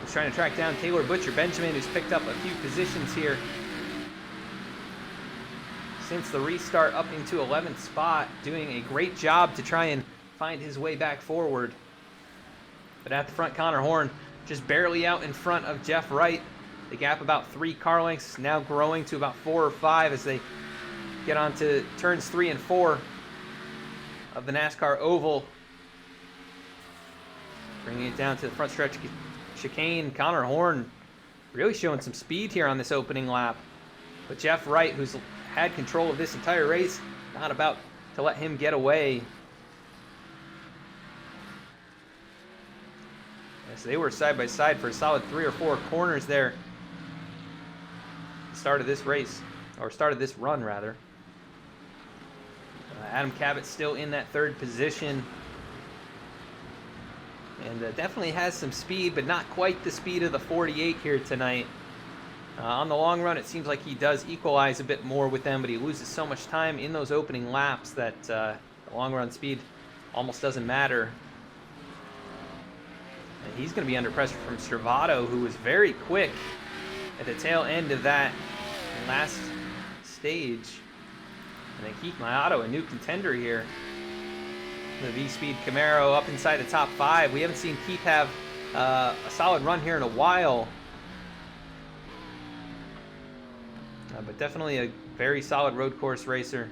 Speaker 1: He's trying to track down Taylor Butcher Benjamin, who's picked up a few positions here since the restart, up into 11th spot, doing a great job to try and find his way back forward. But at the front, Connor Horn just barely out in front of Jeff Wright. The gap about 3 car lengths, now growing to about 4 or 5 as they get onto turns 3 and 4 of the NASCAR Oval. Bringing it down to the front stretch chicane. Connor Horn really showing some speed here on this opening lap. But Jeff Wright, who's had control of this entire race, not about to let him get away. As they were side by side for a solid 3 or 4 corners there. Started this race, or started this run rather. Adam Cabot still in that 3rd position. And definitely has some speed, but not quite the speed of the 48 here tonight. On the long run, it seems like he does equalize a bit more with them, but he loses so much time in those opening laps that the long run speed almost doesn't matter. And he's going to be under pressure from Stravato, who was very quick at the tail end of that last stage. And then Keith Mayato, a new contender here. The V-Speed Camaro up inside the top 5. We haven't seen Keith have a solid run here in a while. But definitely a very solid road course racer.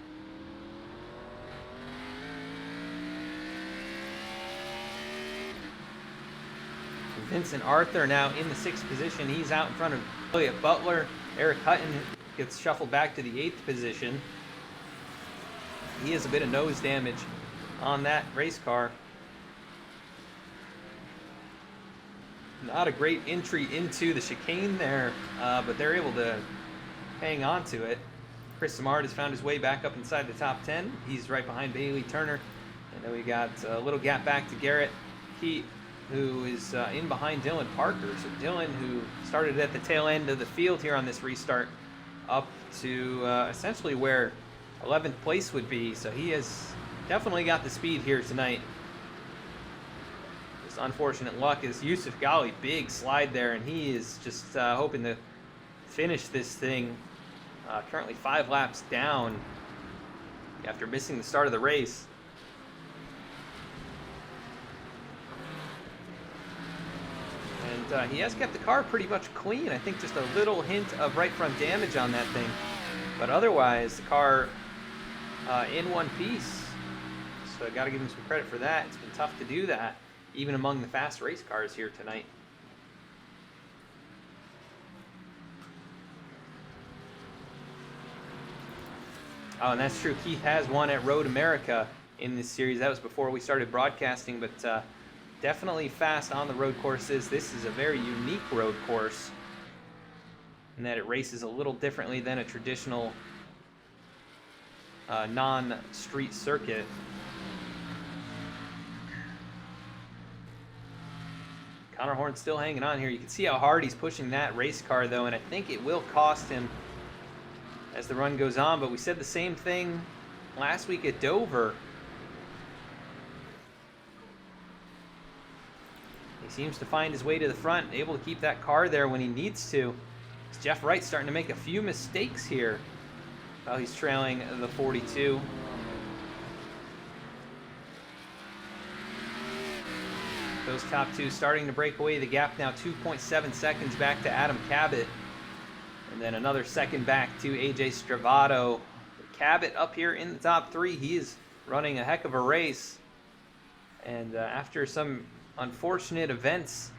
Speaker 1: Vincent Arthur now in the 6th position. He's out in front of Elliott Butler. Eric Hutton gets shuffled back to the 8th position. He has a bit of nose damage on that race car. Not a great entry into the chicane there, but they're able to hang on to it. Chris Samard has found his way back up inside the top 10. He's right behind Bailey Turner. And then we got a little gap back to Garrett Keith, who is in behind Dylan Parker. So Dylan, who started at the tail end of the field here on this restart, up to essentially where 11th place would be. So he has definitely got the speed here tonight. Just unfortunate luck is Yusuf Ghali, big slide there, and he is just hoping to finish this thing. Currently 5 laps down after missing the start of the race. And he has kept the car pretty much clean. I think just a little hint of right front damage on that thing. But otherwise, the car in one piece. So I got to give him some credit for that. It's been tough to do that, even among the fast race cars here tonight. Oh, and that's true. Keith has won at Road America in this series. That was before we started broadcasting, but definitely fast on the road courses. This is a very unique road course in that it races a little differently than a traditional non-street circuit. Connor Horn still hanging on here. You can see how hard he's pushing that race car, though, and I think it will cost him as the run goes on, but we said the same thing last week at Dover. He seems to find his way to the front, able to keep that car there when he needs to. Jeff Wright starting to make a few mistakes here while he's trailing the 42. Those top two starting to break away. The gap now 2.7 seconds back to Adam Cabot. And then another second back to AJ Stravato. Cabot up here in the top three. He is running a heck of a race. And after some unfortunate events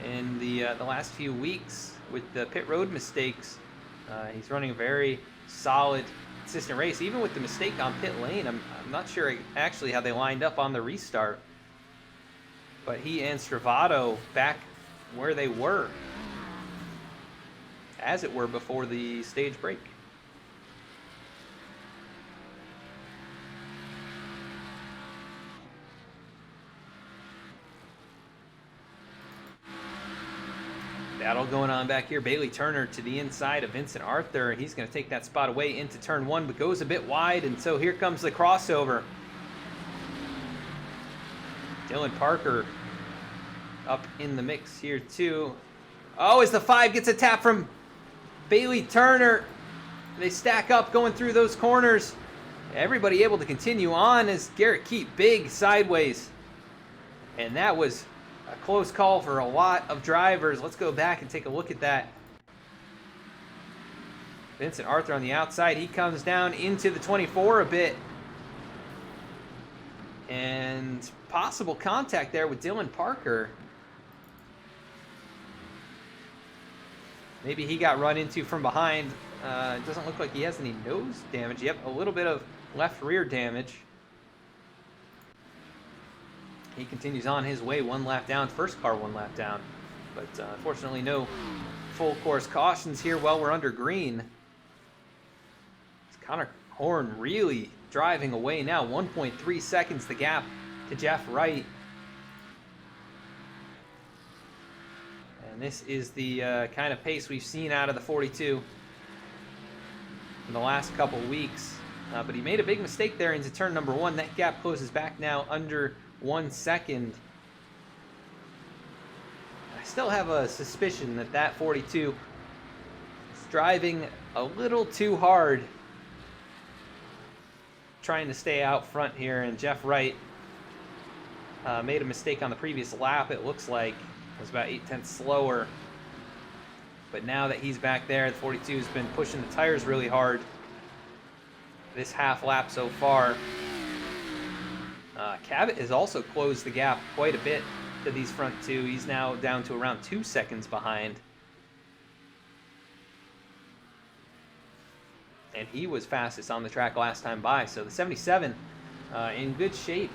Speaker 1: in the last few weeks with the pit road mistakes, he's running a very solid, consistent race. Even with the mistake on pit lane, I'm not sure actually how they lined up on the restart. But he and Stravato back where they were, as it were, before the stage break. Battle going on back here. Bailey Turner to the inside of Vincent Arthur. He's going to take that spot away into turn one, but goes a bit wide, and so here comes the crossover. Dylan Parker up in the mix here too. Oh, as the 5 gets a tap from Bailey Turner. They stack up going through those corners. Everybody able to continue on as Garrett Keat big sideways. And that was a close call for a lot of drivers. Let's go back and take a look at that. Vincent Arthur on the outside. He comes down into the 24 a bit. And possible contact there with Dylan Parker. Maybe he got run into from behind. It doesn't look like he has any nose damage. Yep, a little bit of left rear damage. He continues on his way, 1 lap down. First car 1 lap down. But unfortunately no full course cautions here while we're under green. It's Connor Horn really driving away now. 1.3 seconds the gap to Jeff Wright. And this is the kind of pace we've seen out of the 42 in the last couple weeks. But he made a big mistake there into turn number 1. That gap closes back now under 1 second. I still have a suspicion that that 42 is driving a little too hard, trying to stay out front here, and Jeff Wright made a mistake on the previous lap. It looks like it was about 0.8 slower, but now that he's back there, the 42 has been pushing the tires really hard this half lap so far. Cabot has also closed the gap quite a bit to these front two. He's now down to around 2 seconds behind. And he was fastest on the track last time by. So the 77 in good shape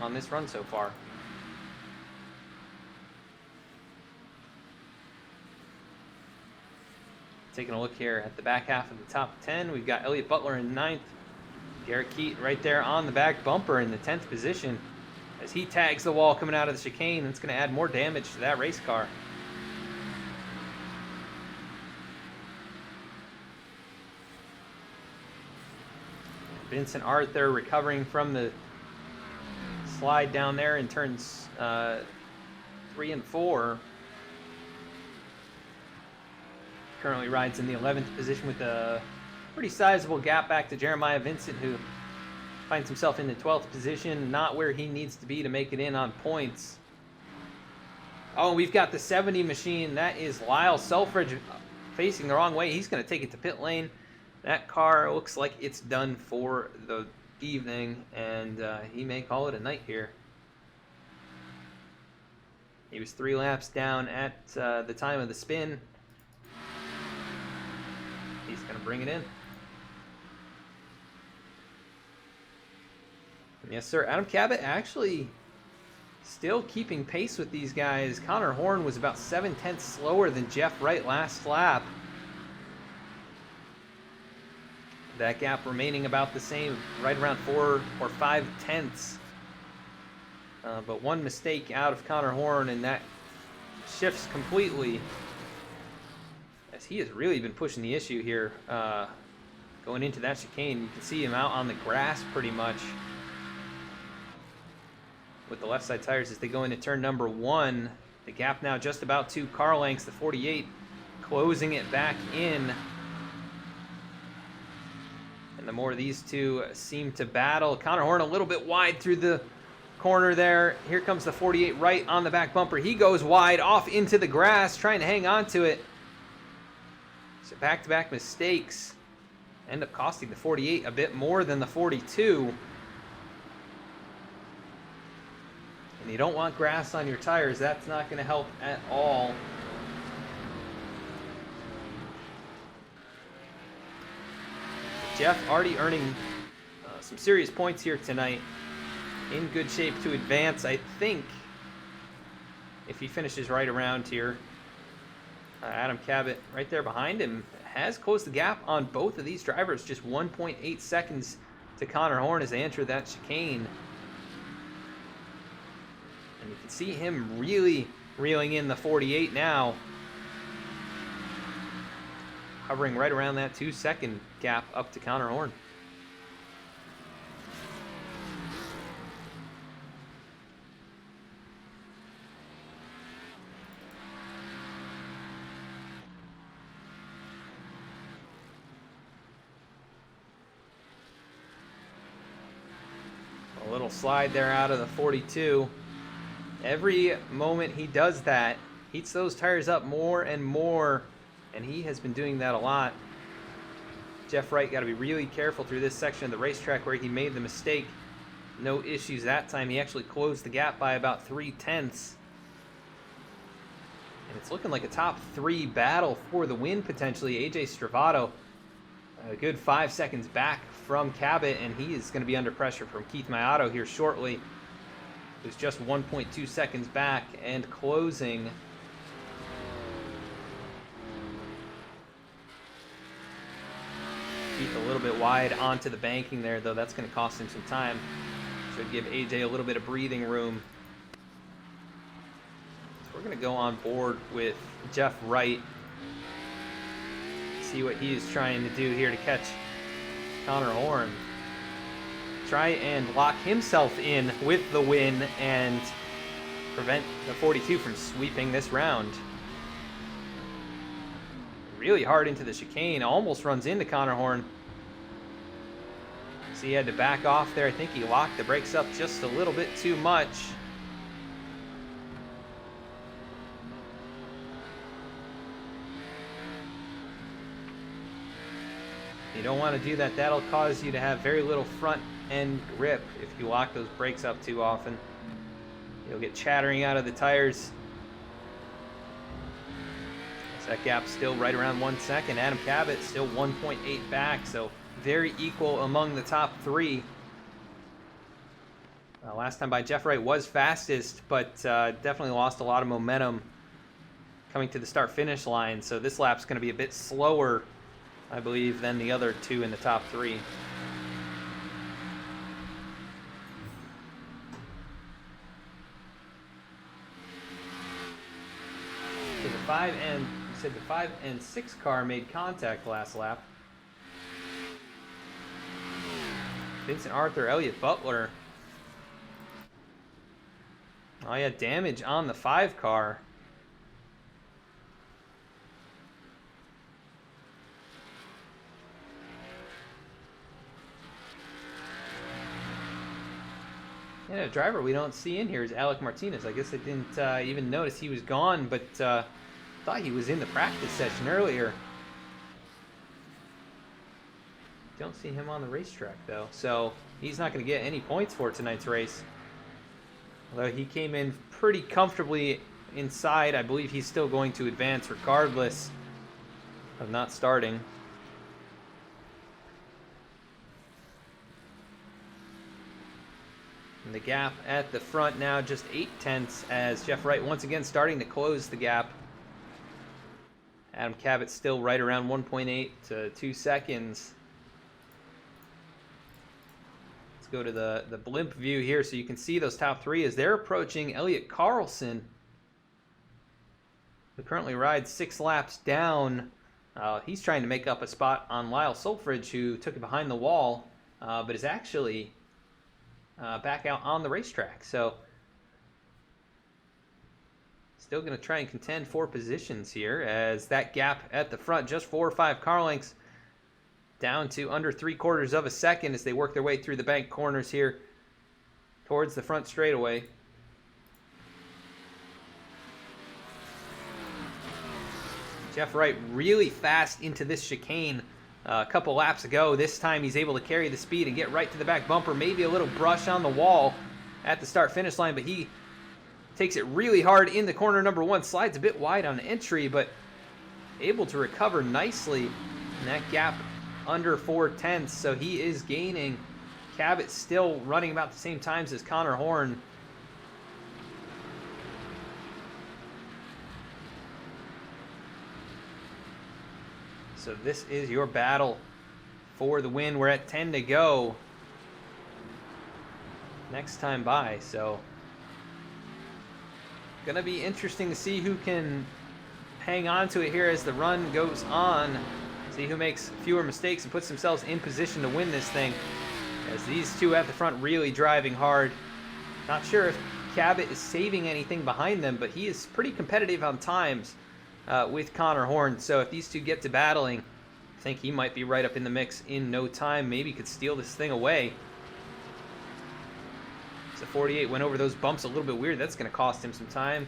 Speaker 1: on this run so far. Taking a look here at the back half of the top 10, we've got Elliott Butler in 9th. Garrett Keat right there on the back bumper in the 10th position as he tags the wall coming out of the chicane. It's going to add more damage to that race car. Vincent Arthur recovering from the slide down there in turns 3 and 4. Currently rides in the 11th position with a pretty sizable gap back to Jeremiah Vincent, who finds himself in the 12th position, not where he needs to be to make it in on points. Oh, we've got the 70 machine. That is Lyle Selfridge facing the wrong way. He's going to take it to pit lane. That car looks like it's done for the evening, and he may call it a night here. He was 3 laps down at the time of the spin. He's going to bring it in. Yes, sir. Adam Cabot actually still keeping pace with these guys. Connor Horn was about 0.7 slower than Jeff Wright last lap. That gap remaining about the same, right around 4 or 5 tenths. But one mistake out of Connor Horn, and that shifts completely as he has really been pushing the issue here going into that chicane. You can see him out on the grass pretty much with the left side tires as they go into turn number 1. The gap now just about 2 car lengths. The 48 closing it back in. And the more these two seem to battle, Connor Horn a little bit wide through the corner there. Here comes the 48 right on the back bumper. He goes wide off into the grass, trying to hang on to it. So back-to-back mistakes end up costing the 48 a bit more than the 42. And you don't want grass on your tires. That's not going to help at all. Jeff already earning some serious points here tonight. In good shape to advance, I think, if he finishes right around here. Adam Cabot right there behind him has closed the gap on both of these drivers. Just 1.8 seconds to Connor Horn as they enter that chicane. And you can see him really reeling in the 48 now. Hovering right around that 2-second gap up to Connor Horn. A little slide there out of the 42. Every moment he does that, heats those tires up more and more, and he has been doing that a lot. Jeff Wright got to be really careful through this section of the racetrack where he made the mistake. No issues that time. He actually closed the gap by about 0.3. And it's looking like a top 3 battle for the win potentially. AJ Stravato a good 5 seconds back from Cabot, and he is going to be under pressure from Keith Mayato here shortly, who's just 1.2 seconds back and closing. Keith a little bit wide onto the banking there, though. That's going to cost him some time. Should give AJ a little bit of breathing room. So we're going to go on board with Jeff Wright. See what he is trying to do here to catch Connor Horn. Try and lock himself in with the win and prevent the 42 from sweeping this round. Really hard into the chicane, almost runs into Connor Horn. So he had to back off there. I think he locked the brakes up just a little bit too much. You don't want to do that. That'll cause you to have very little front end grip if you lock those brakes up too often. You'll get chattering out of the tires. So that gap's still right around 1 second. Adam Cabot still 1.8 back, so very equal among the top 3. Last time by Jeff Wright was fastest, but definitely lost a lot of momentum coming to the start-finish line. So this lap's going to be a bit slower, I believe, than the other 2 in the top 3. So the 5 and 6 car made contact last lap. Vincent Arthur, Elliott Butler. Oh yeah, damage on the 5 car. Yeah, a driver we don't see in here is Alec Martinez. I guess I didn't even notice he was gone, but thought he was in the practice session earlier. Don't see him on the racetrack, though, so he's not going to get any points for tonight's race. Although he came in pretty comfortably inside, I believe he's still going to advance regardless of not starting. And the gap at the front now just 0.8 as Jeff Wright once again starting to close the gap. Adam Cabot still right around 1.8 to 2 seconds. Let's go to the blimp view here so you can see those top 3 as they're approaching Elliott Carlson, who currently rides 6 laps down He's trying to make up a spot on Lyle Solfridge, who took it behind the wall, but is actually back out on the racetrack. So still going to try and contend for positions here, as that gap at the front, just 4 or 5 car lengths, down to under 3/4 of a second as they work their way through the bank corners here towards the front straightaway. Jeff Wright really fast into this chicane a couple laps ago. This time he's able to carry the speed and get right to the back bumper. Maybe a little brush on the wall at the start-finish line, but he takes it really hard in the corner number 1. Slides a bit wide on entry, but able to recover nicely in that gap under 4/10. So he is gaining. Cabot still running about the same times as Connor Horn. So this is your battle for the win. We're at 10 to go next time by. So gonna be interesting to see who can hang on to it here as the run goes on. See who makes fewer mistakes and puts themselves in position to win this thing, as these two at the front really driving hard. Not sure if Cabot is saving anything behind them, but he is pretty competitive on times with Connor Horn. So if these two get to battling, I think he might be right up in the mix in no time. Maybe could steal this thing away. So 48 went over those bumps a little bit weird. That's going to cost him some time.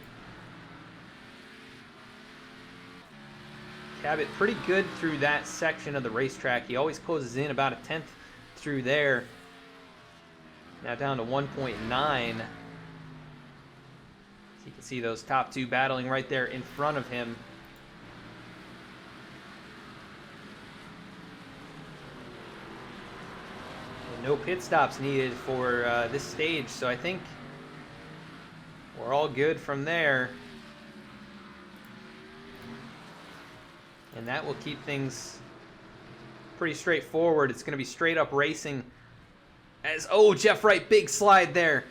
Speaker 1: Cabot pretty good through that section of the racetrack. He always closes in about 1/10 through there. Now down to 1.9. So you can see those top two battling right there in front of him. And no pit stops needed for this stage, so I think we're all good from there. And that will keep things pretty straightforward. It's going to be straight up racing. As, oh, Jeff Wright, big slide there.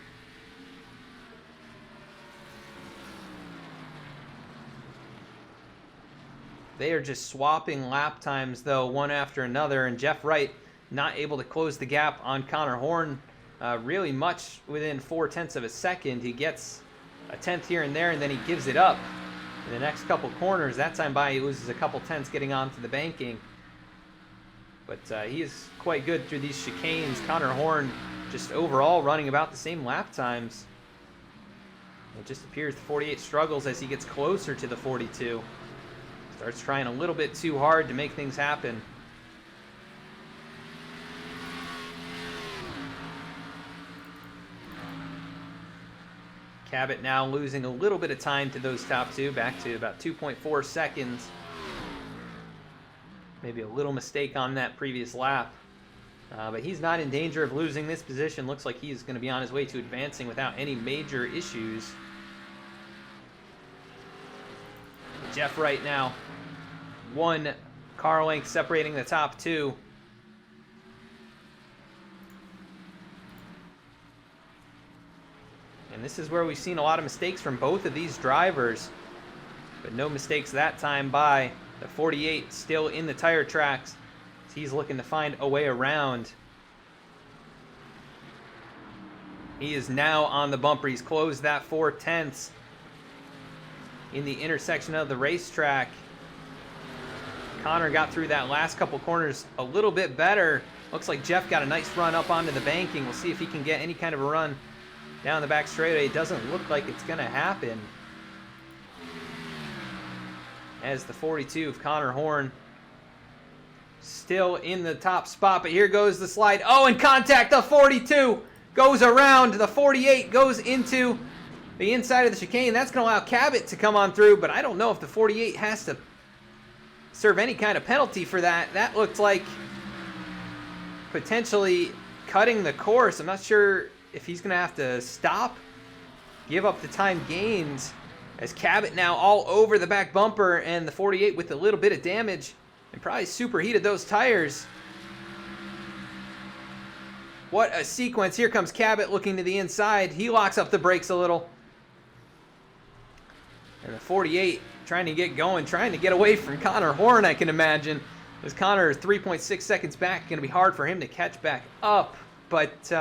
Speaker 1: They are just swapping lap times, though, one after another. And Jeff Wright not able to close the gap on Connor Horn really much within 4/10 of a second. He gets a 1/10 here and there, and then he gives it up in the next couple corners. That time by, he loses a couple 10ths getting onto the banking. But he is quite good through these chicanes. Connor Horn just overall running about the same lap times. It just appears the 48 struggles as he gets closer to the 42. Starts trying a little bit too hard to make things happen. Cabot now losing a little bit of time to those top two, back to about 2.4 seconds. Maybe a little mistake on that previous lap. But he's not in danger of losing this position. Looks like he's going to be on his way to advancing without any major issues. Jeff Wright now, 1 car length separating the top two. And this is where we've seen a lot of mistakes from both of these drivers, but no mistakes that time by the 48, still in the tire tracks. He's looking to find a way around. He is now on the bumper. He's closed that 4/10 in the intersection of the racetrack. Connor got through that last couple corners a little bit better. Looks like Jeff got a nice run up onto the banking. We'll see if he can get any kind of a run down the back straightaway. It doesn't look like it's going to happen, as the 42 of Connor Horn still in the top spot. But here goes the slide. Oh, and contact. The 42 goes around. The 48 goes into the inside of the chicane. That's going to allow Cabot to come on through, but I don't know if the 48 has to serve any kind of penalty for that. That looked like potentially cutting the course. I'm not sure if he's going to have to stop, give up the time gains, as Cabot now all over the back bumper, and the 48 with a little bit of damage and probably superheated those tires. What a sequence. Here comes Cabot looking to the inside. He locks up the brakes a little. And the 48 trying to get going, trying to get away from Connor Horn, I can imagine. As Connor is 3.6 seconds back, going to be hard for him to catch back up. But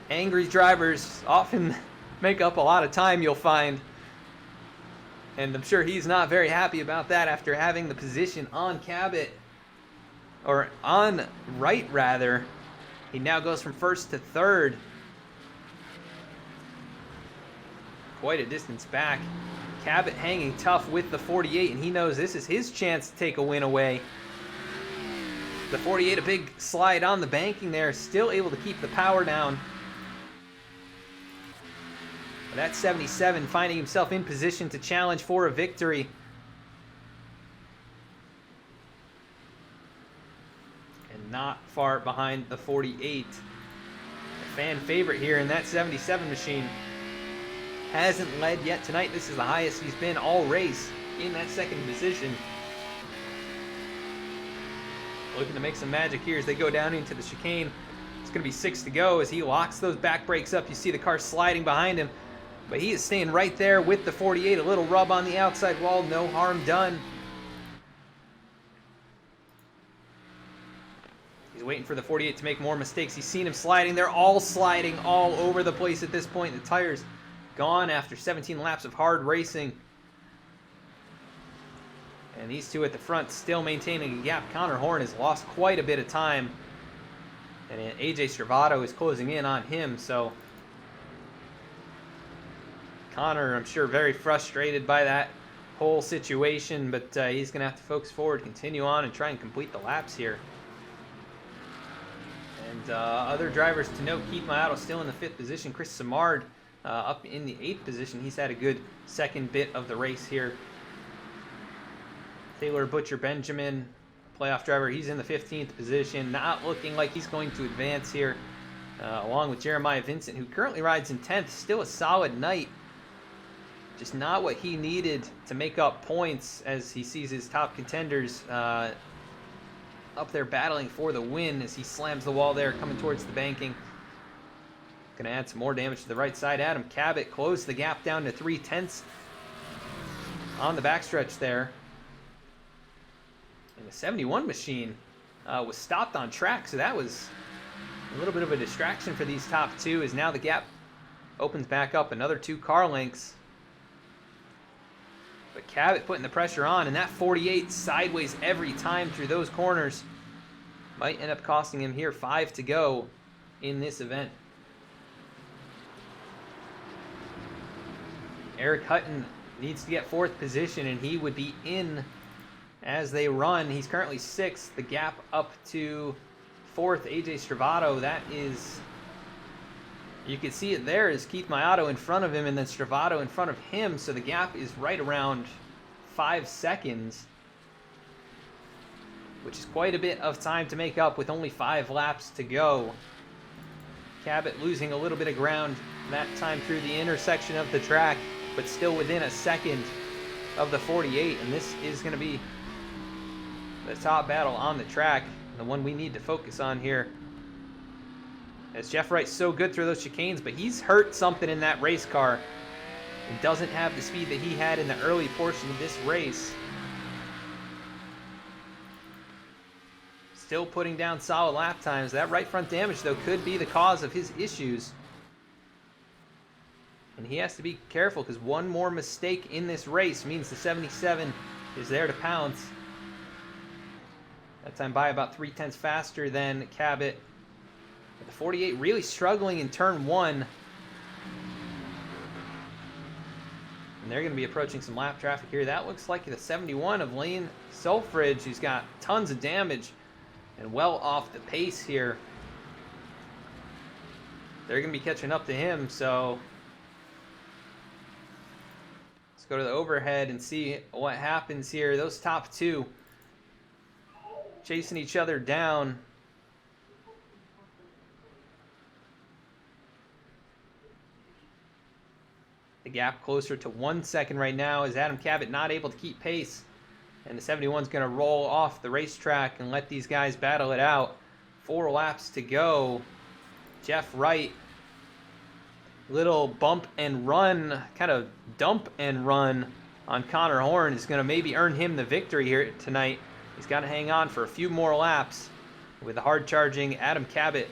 Speaker 1: angry drivers often make up a lot of time, you'll find. And I'm sure he's not very happy about that after having the position on Cabot. Or on Wright, rather. He now goes from first to third. Quite a distance back. Cabot hanging tough with the 48, and he knows this is his chance to take a win away. The 48, a big slide on the banking there, still able to keep the power down. But that 77 finding himself in position to challenge for a victory. And not far behind the 48. A fan favorite here in that 77 machine. Hasn't led yet tonight. This is the highest he's been all race in that second position. Looking to make some magic here as they go down into the chicane. It's going to be 6 to go as he locks those back brakes up. You see the car sliding behind him, but he is staying right there with the 48. A little rub on the outside wall, no harm done. He's waiting for the 48 to make more mistakes. He's seen him sliding. They're all sliding all over the place at this point. The tires gone after 17 laps of hard racing. And these two at the front still maintaining a gap. Connor Horn has lost quite a bit of time. And AJ Stravato is closing in on him. So Connor, I'm sure, very frustrated by that whole situation. But he's going to have to focus forward, continue on, and try and complete the laps here. And other drivers to note, Keith Maotto still in the 5th position. Chris Simard up in the 8th position. He's had a good second bit of the race here. Taylor Butcher Benjamin, playoff driver, he's in the 15th position. Not looking like he's going to advance here. Along with Jeremiah Vincent, who currently rides in 10th. Still a solid night. Just not what he needed to make up points as he sees his top contenders up there battling for the win as he slams the wall there coming towards the banking. Going to add some more damage to the right side. Adam Cabot closed the gap down to 3/10 on the backstretch there. And the 71 machine was stopped on track, so that was a little bit of a distraction for these top two, as now the gap opens back up another 2 car lengths. But Cabot putting the pressure on, and that 48 sideways every time through those corners. Might end up costing him here 5 to go in this event. Eric Hutton needs to get 4th position, and he would be in as they run. He's currently 6th. The gap up to 4th, AJ Stravato. That is, you can see it there, is Keith Maotto in front of him and then Stravato in front of him. So the gap is right around 5 seconds, which is quite a bit of time to make up with only 5 laps to go. Cabot losing a little bit of ground that time through the intersection of the track, but still within a second of the 48. And this is going to be the top battle on the track, the one we need to focus on here. As Jeff Wright's so good through those chicanes, but he's hurt something in that race car and doesn't have the speed that he had in the early portion of this race. Still putting down solid lap times. That right front damage, though, could be the cause of his issues. And he has to be careful, because one more mistake in this race means the 77 is there to pounce. That time by about 3/10 faster than Cabot. But the 48 really struggling in turn 1. And they're going to be approaching some lap traffic here. That looks like the 71 of Lane Selfridge, who's got tons of damage and well off the pace here. They're going to be catching up to him, so let's go to the overhead and see what happens here. Those top two chasing each other down. The gap closer to 1 second right now, as Adam Cabot not able to keep pace. And the 71's going to roll off the racetrack and let these guys battle it out. 4 laps to go. Jeff Wright, little bump and run, kind of dump and run on Connor Horn is going to maybe earn him the victory here tonight. He's got to hang on for a few more laps with the hard-charging Adam Cabot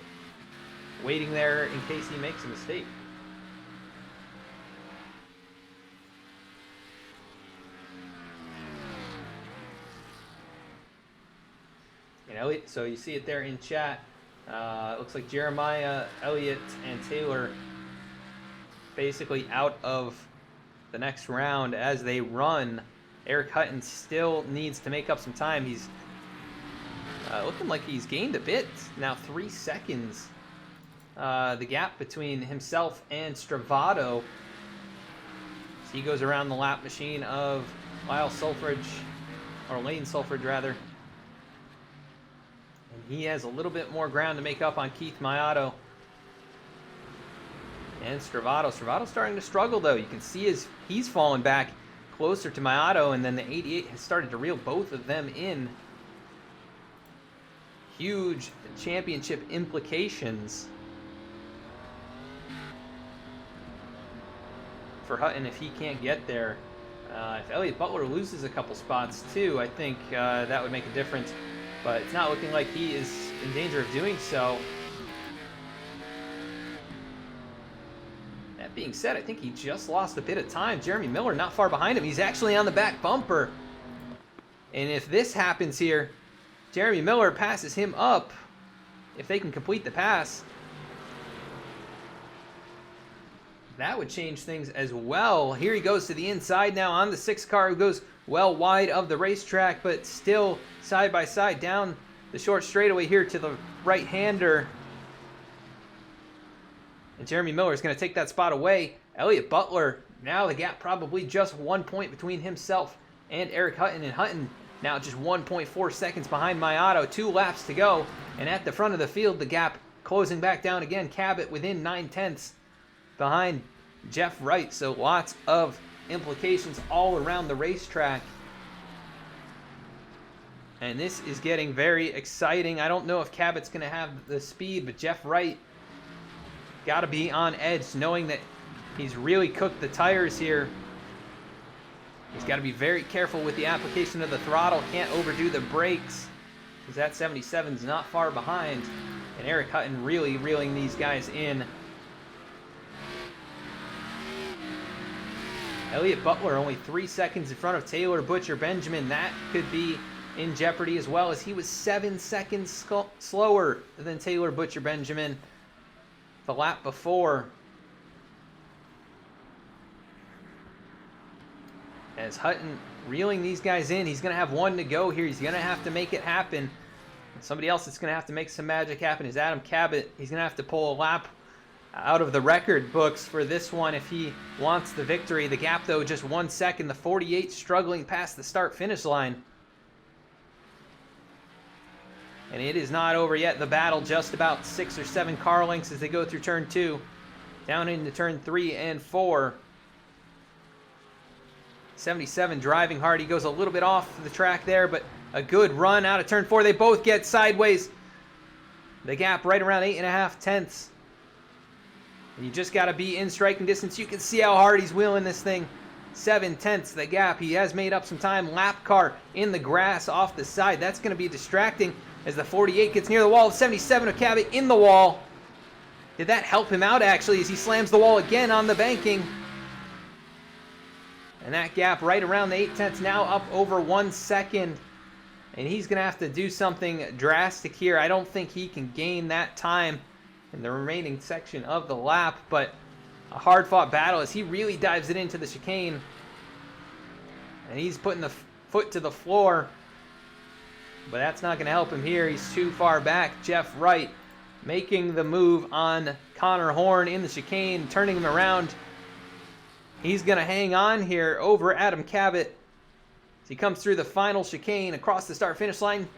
Speaker 1: waiting there in case he makes a mistake. And Elliott, so you see it there in chat. It looks like Jeremiah, Elliott, and Taylor basically out of the next round as they run. Eric Hutton still needs to make up some time. He's looking like he's gained a bit. Now 3 seconds. The gap between himself and Stravato. So he goes around the lap machine of Lyle Sulfridge, or Lane Sulfridge rather. And he has a little bit more ground to make up on Keith Mayato. And Stravato's starting to struggle though. You can see he's fallen back closer to Mayato, and then the 88 has started to reel both of them in. Huge championship implications for Hutton if he can't get there. If Elliott Butler loses a couple spots too, I think that would make a difference. But it's not looking like he is in danger of doing so. That being said, I think he just lost a bit of time. Jeremy Miller not far behind him. He's actually on the back bumper. And if this happens here, Jeremy Miller passes him up. If they can complete the pass, that would change things as well. Here he goes to the inside now on the 6 car, who goes well wide of the racetrack, but still side by side down the short straightaway here to the right-hander. And Jeremy Miller is going to take that spot away. Elliott Butler, now the gap probably just 1 point between himself and Eric Hutton. And Hutton now just 1.4 seconds behind Mayato. 2 laps to go. And at the front of the field, the gap closing back down again. Cabot within 9/10 behind Jeff Wright. So lots of implications all around the racetrack. And this is getting very exciting. I don't know if Cabot's going to have the speed, but Jeff Wright got to be on edge, knowing that he's really cooked the tires here. He's got to be very careful with the application of the throttle. Can't overdo the brakes, because that 77's not far behind. And Eric Hutton really reeling these guys in. Elliott Butler only 3 seconds in front of Taylor Butcher Benjamin. That could be in jeopardy as well, as he was 7 seconds slower than Taylor Butcher Benjamin the lap before. As Hutton reeling these guys in, he's going to have 1 to go here. He's going to have to make it happen. And somebody else that's going to have to make some magic happen is Adam Cabot. He's going to have to pull a lap out of the record books for this one if he wants the victory. The gap, though, just 1 second. The 48 struggling past the start-finish line. And it is not over yet. The battle just about 6 or 7 car lengths as they go through turn 2. Down into turn 3 and 4. 77 driving hard. He goes a little bit off the track there, but a good run out of turn 4. They both get sideways. The gap right around 8.5 tenths. And you just got to be in striking distance. You can see how hard he's wheeling this thing. 7 tenths the gap. He has made up some time. Lap car in the grass off the side. That's going to be distracting as the 48 gets near the wall. 77 of Cabot in the wall. Did that help him out, actually, as he slams the wall again on the banking? And that gap right around the 8 tenths, now up over 1 second. And he's going to have to do something drastic here. I don't think he can gain that time in the remaining section of the lap, but a hard-fought battle as he really dives it into the chicane. And he's putting the foot to the floor, but that's not going to help him here. He's too far back. Jeff Wright making the move on Connor Horn in the chicane, turning him around. He's going to hang on here over Adam Cabot as he comes through the final chicane across the start-finish line.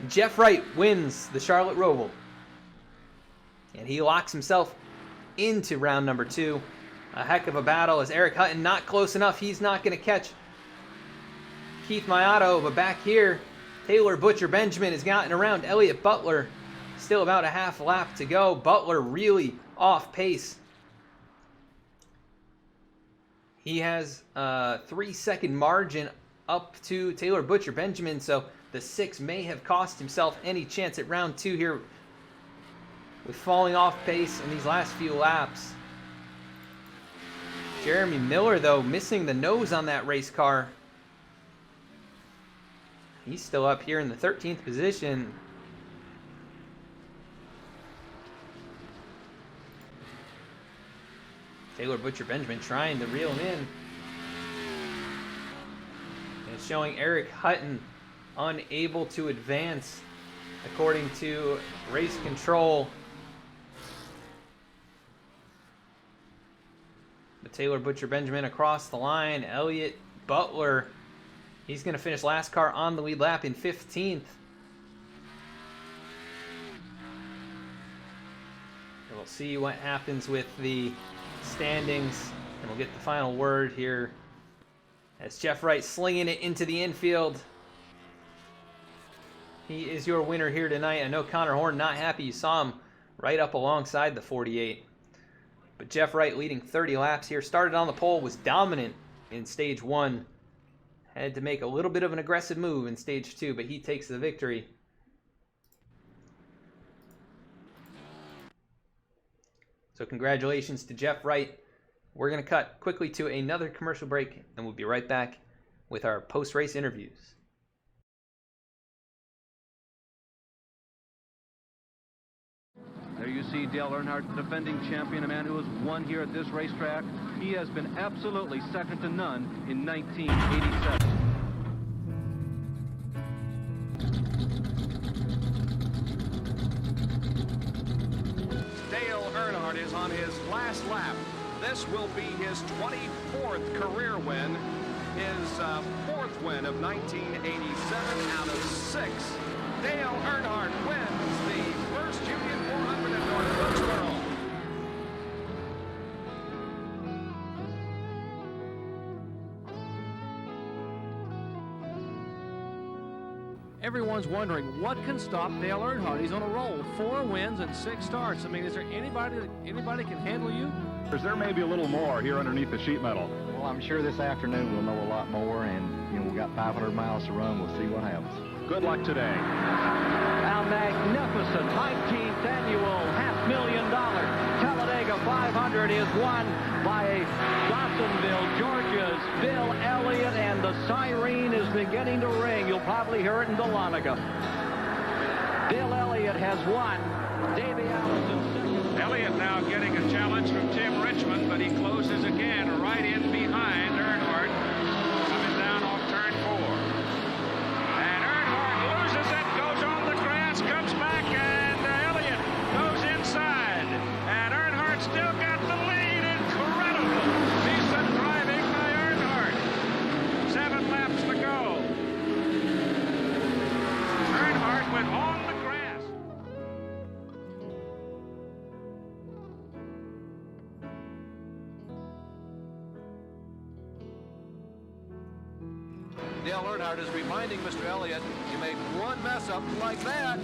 Speaker 1: Jeff Wright wins the Charlotte Roval. And he locks himself into round number 2. A heck of a battle as Eric Hutton not close enough. He's not going to catch Keith Mayato, but back here, Taylor Butcher Benjamin has gotten around Elliott Butler. Still about a half lap to go. Butler really off pace. He has a 3-second margin up to Taylor Butcher Benjamin, so the 6 may have cost himself any chance at round 2 here with falling off pace in these last few laps. Jeremy Miller, though, missing the nose on that race car. He's still up here in the 13th position. Taylor Butcher Benjamin trying to reel him in. And it's showing Eric Hutton unable to advance according to race control. But Taylor Butcher Benjamin across the line. Elliott Butler, he's going to finish last car on the lead lap in 15th. And we'll see what happens with the standings, and we'll get the final word here as Jeff Wright slinging it into the infield. He is your winner here tonight. I know Connor Horn not happy. You saw him right up alongside the 48. But Jeff Wright leading 30 laps here. Started on the pole, was dominant in stage 1. Had to make a little bit of an aggressive move in stage 2, but he takes the victory. So congratulations to Jeff Wright. We're going to cut quickly to another commercial break, and we'll be right back with our post-race interviews.
Speaker 3: There you see Dale Earnhardt, defending champion, a man who has won here at this racetrack. He has been absolutely second to none in 1987.
Speaker 4: Dale Earnhardt is on his last lap. This will be his 24th career win, his 4th win of 1987 out of 6. Dale Earnhardt wins the first Union 400 at North Wilkesboro.
Speaker 3: Everyone's wondering what can stop Dale Earnhardt. He's on a roll, 4 wins and 6 starts. I mean, is there anybody can handle you?
Speaker 5: There may be a little more here underneath the sheet metal.
Speaker 6: Well, I'm sure this afternoon we'll know a lot more, and we've got 500 miles to run. We'll see what happens.
Speaker 5: Good luck today.
Speaker 3: A magnificent 19th annual $500,000 Talladega 500 is won by Dawsonville, Georgia's Bill Elliott, and the siren is beginning to ring. You'll probably hear it in Dahlonega. Bill Elliott has won. Davey Allison second.
Speaker 4: Elliott now getting a challenge from Tim Richmond, but he closes again right in behind Earnhardt, coming down off turn 4. And Earnhardt loses it, goes on the grass, comes back, and Elliott goes inside. And Earnhardt still got the lead. Incredible. Decent driving by Earnhardt. 7 laps to go. Earnhardt went on the grass.
Speaker 3: Dale Earnhardt is reminding Mr. Elliott, you make one mess up like that,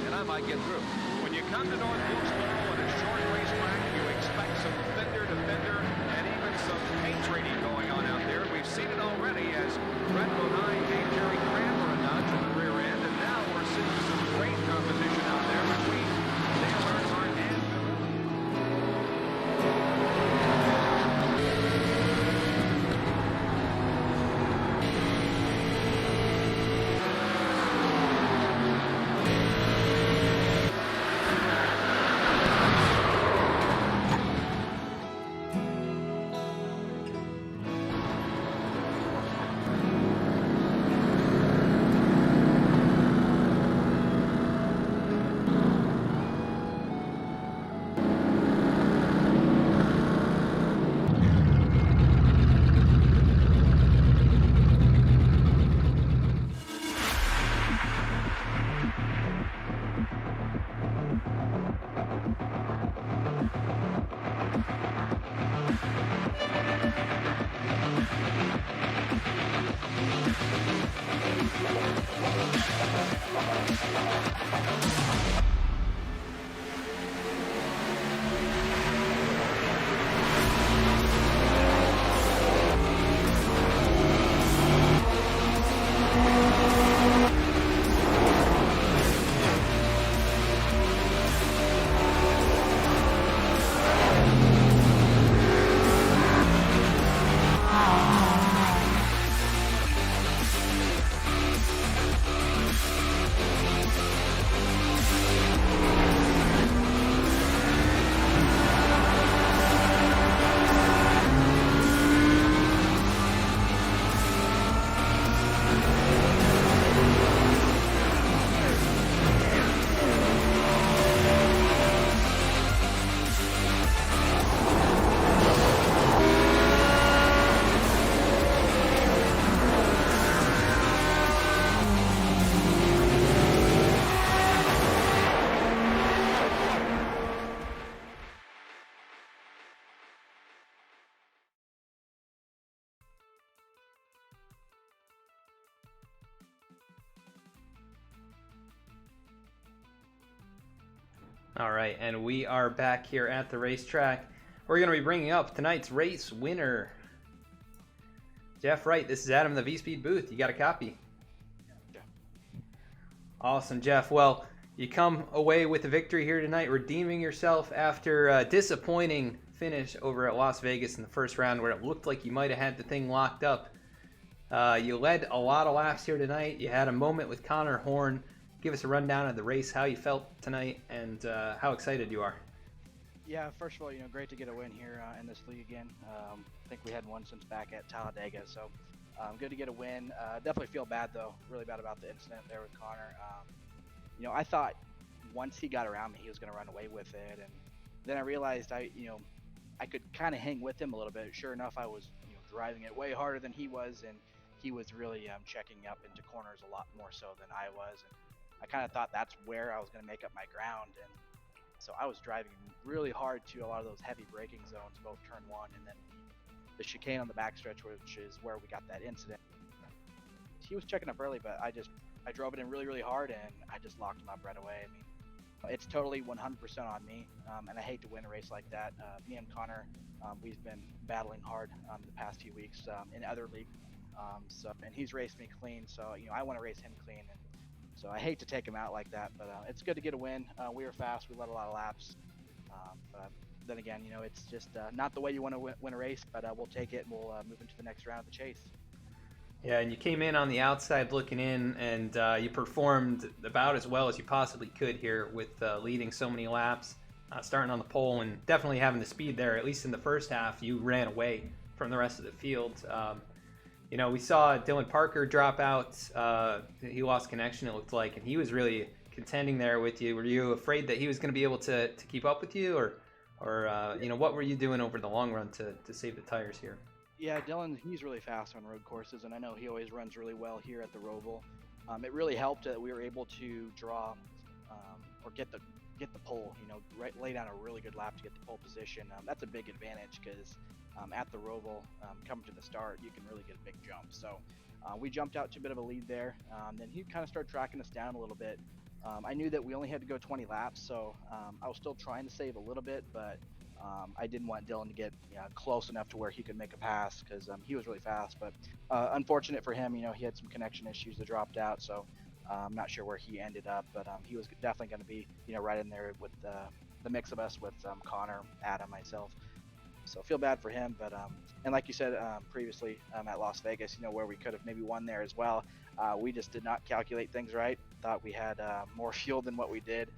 Speaker 3: and I might get through.
Speaker 4: When you come to North Wilkesboro on a short racetrack, you expect some fender to fender and even some paint trading going on out there. We've seen it already as Brett Bonine gave Jerry Cranmer a nudge in the rear end, and now we're seeing some great competition out there between Dale Earnhardt and Bill Elliott.
Speaker 1: All right, and we are back here at the racetrack. We're going to be bringing up tonight's race winner. Jeff Wright, this is Adam in the V-Speed booth. You got a copy?
Speaker 7: Yeah.
Speaker 1: Awesome, Jeff. Well, you come away with a victory here tonight, redeeming yourself after a disappointing finish over at Las Vegas in the first round where it looked like you might have had the thing locked up. You led a lot of laps here tonight. You had a moment with Connor Horn. Give us a rundown of the race, how you felt tonight, and how excited you are.
Speaker 7: Yeah, first of all, great to get a win here in this league again. I think we hadn't won since back at Talladega, so good to get a win. Definitely feel bad, though, really bad about the incident there with Connor. I thought once he got around me, he was going to run away with it, and then I realized I could kind of hang with him a little bit. Sure enough, I was driving it way harder than he was, and he was really checking up into corners a lot more so than I was. And I kind of thought that's where I was going to make up my ground, and so I was driving really hard to a lot of those heavy braking zones, both turn one and then the chicane on the backstretch, which is where we got that incident. He was checking up early, but I drove it in really, really hard, and I just locked my breath away. I mean, it's totally 100% on me, and I hate to win a race like that. Me and Connor, we've been battling hard the past few weeks in other leagues, and he's raced me clean, so I want to race him clean. And so I hate to take him out like that, but it's good to get a win. We were fast. We led a lot of laps. But then again, it's just not the way you want to win a race, but we'll take it, and we'll move into the next round of the chase.
Speaker 1: Yeah, and you came in on the outside looking in, and you performed about as well as you possibly could here with leading so many laps, starting on the pole, and definitely having the speed there. At least in the first half, you ran away from the rest of the field. We saw Dylan Parker drop out. He lost connection, it looked like, and he was really contending there with you. Were you afraid that he was going to be able to keep up with you, or what were you doing over the long run to save the tires here?
Speaker 7: Yeah, Dylan, he's really fast on road courses, and I know he always runs really well here at the Roval. It really helped that we were able to draw or get the pole, lay down a really good lap to get the pole position. That's a big advantage because at the Roval, coming to the start, you can really get a big jump. So we jumped out to a bit of a lead there. Then he kind of started tracking us down a little bit. I knew that we only had to go 20 laps, so I was still trying to save a little bit, but I didn't want Dylan to get close enough to where he could make a pass because he was really fast. But unfortunate for him, he had some connection issues that dropped out, so I'm not sure where he ended up, but he was definitely going to be right in there with the mix of us with Connor, Adam, myself. So I feel bad for him, but and like you said previously at Las Vegas, where we could have maybe won there as well, we just did not calculate things right. Thought we had more fuel than what we did,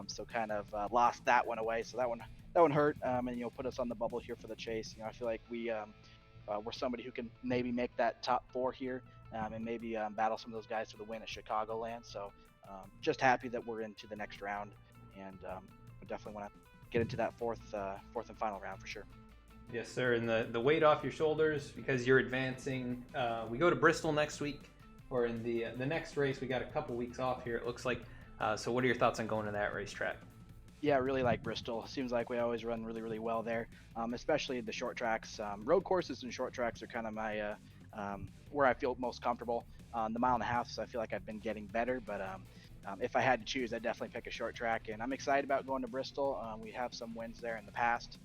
Speaker 7: so kind of lost that one away. So that one hurt, and put us on the bubble here for the chase. I feel like we're somebody who can maybe make that top four here, and maybe battle some of those guys for the win at Chicagoland. So just happy that we're into the next round, and we definitely want to get into that fourth and final round for sure.
Speaker 1: Yes, sir. And the weight off your shoulders because you're advancing. We go to Bristol next week, or in the next race. We got a couple weeks off here, it looks like. So what are your thoughts on going to that racetrack?
Speaker 7: Yeah, I really like Bristol. Seems like we always run really, really well there, especially the short tracks. Road courses and short tracks are kind of my where I feel most comfortable. The mile and a half, so I feel like I've been getting better, but if I had to choose, I'd definitely pick a short track, and I'm excited about going to Bristol. We have some wins there in the past.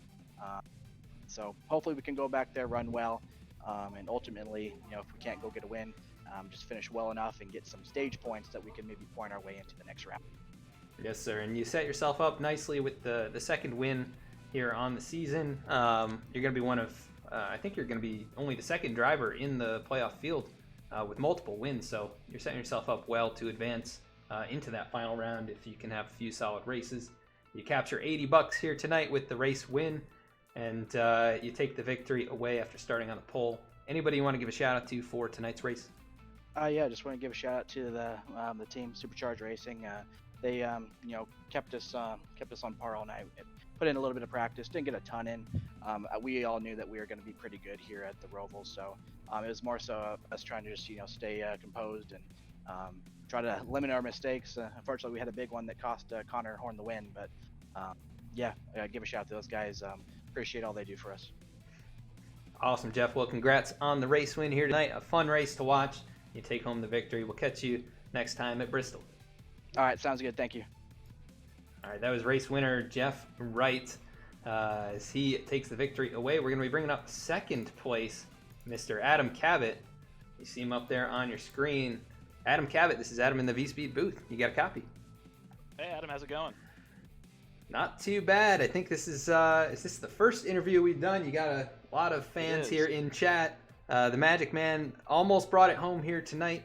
Speaker 7: So hopefully we can go back there, run well, and ultimately, if we can't go get a win, just finish well enough and get some stage points that we can maybe point our way into the next round.
Speaker 1: Yes, sir. And you set yourself up nicely with the second win here on the season. You're going to be one of, I think you're going to be only the second driver in the playoff field with multiple wins. So you're setting yourself up well to advance into that final round if you can have a few solid races. You capture $80 here tonight with the race win. And you take the victory away after starting on the pole. Anybody you want to give a shout out to for tonight's race?
Speaker 7: Yeah, just want to give a shout out to the team, Supercharged Racing. They kept us on par all night. Put in a little bit of practice, didn't get a ton in. We all knew that we were going to be pretty good here at the Roval, so it was more so us trying to just stay composed and try to limit our mistakes. Unfortunately, we had a big one that cost Connor Horn the win, but give a shout out to those guys. Appreciate all they do for us.
Speaker 1: Awesome, Jeff. Well, congrats on the race win here tonight. A fun race to watch. You take home the victory. We'll catch you next time at Bristol.
Speaker 7: All right, sounds good. Thank you.
Speaker 1: All right, that was race winner Jeff Wright as he takes the victory away. We're going to be bringing up second place, Mr. Adam Cabot. You see him up there on your screen. Adam Cabot, this is Adam in the V-Speed booth. You got a copy?
Speaker 8: Hey, Adam, how's it going?
Speaker 1: Not too bad. I think this is this the first interview we've done? You got a lot of fans here in chat. The Magic Man almost brought it home here tonight.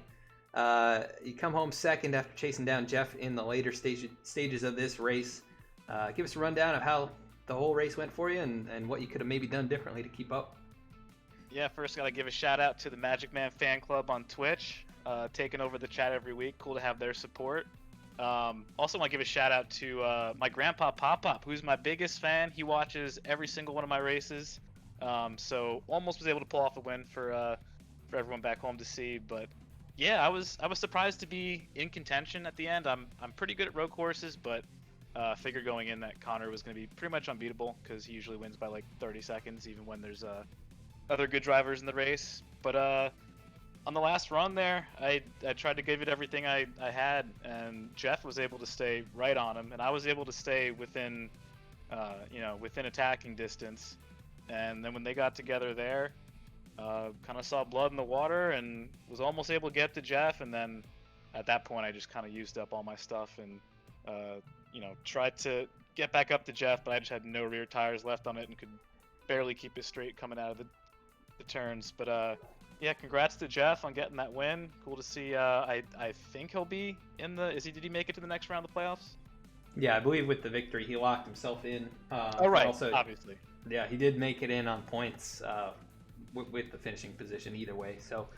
Speaker 1: You come home second after chasing down Jeff in the later stages of this race. Give us a rundown of how the whole race went for you and what you could have maybe done differently to keep up.
Speaker 8: Yeah, first got to give a shout out to the Magic Man fan club on Twitch, taking over the chat every week. Cool to have their support. Also want to give a shout out to my grandpa Pop-Pop, who's my biggest fan. He watches every single one of my races. So almost was able to pull off a win for everyone back home to see. But yeah, I was surprised to be in contention at the end. I'm pretty good at road courses, but figured going in that Connor was going to be pretty much unbeatable because he usually wins by like 30 seconds, even when there's other good drivers in the race. But on the last run there, I tried to give it everything I had, and Jeff was able to stay right on him, and I was able to stay within within attacking distance. And then when they got together there, kind of saw blood in the water and was almost able to get to Jeff. And then at that point, I just kind of used up all my stuff and tried to get back up to Jeff, but I just had no rear tires left on it and could barely keep it straight coming out of the turns. But yeah, congrats to Jeff on getting that win. Cool to see. I think he'll be in the. Did he make it to the next round of the playoffs?
Speaker 1: Yeah, I believe with the victory he locked himself in.
Speaker 8: Oh right, also, obviously.
Speaker 1: Yeah, he did make it in on points with the finishing position either way. So,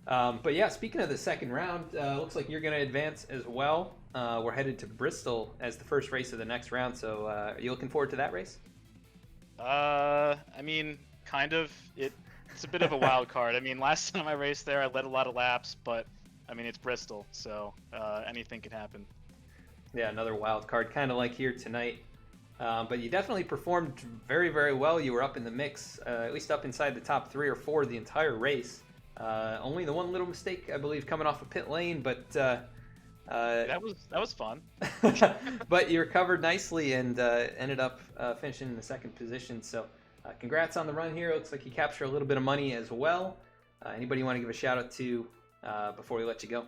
Speaker 1: but yeah, speaking of the second round, looks like you're going to advance as well. We're headed to Bristol as the first race of the next round. So, are you looking forward to that race?
Speaker 8: I mean, kind of. It's a bit of a wild card. I mean, last time I raced there, I led a lot of laps, but I mean, it's Bristol, so anything can happen.
Speaker 1: Yeah, another wild card, kind of like here tonight. But you definitely performed very, very well. You were up in the mix, at least up inside the top 3 or 4 the entire race. Only the one little mistake, I believe, coming off a pit lane, but
Speaker 8: that was fun.
Speaker 1: But you recovered nicely and ended up finishing in the second position. So congrats on the run here. Looks like you captured a little bit of money as well. Anybody you want to give a shout out to before we let you go?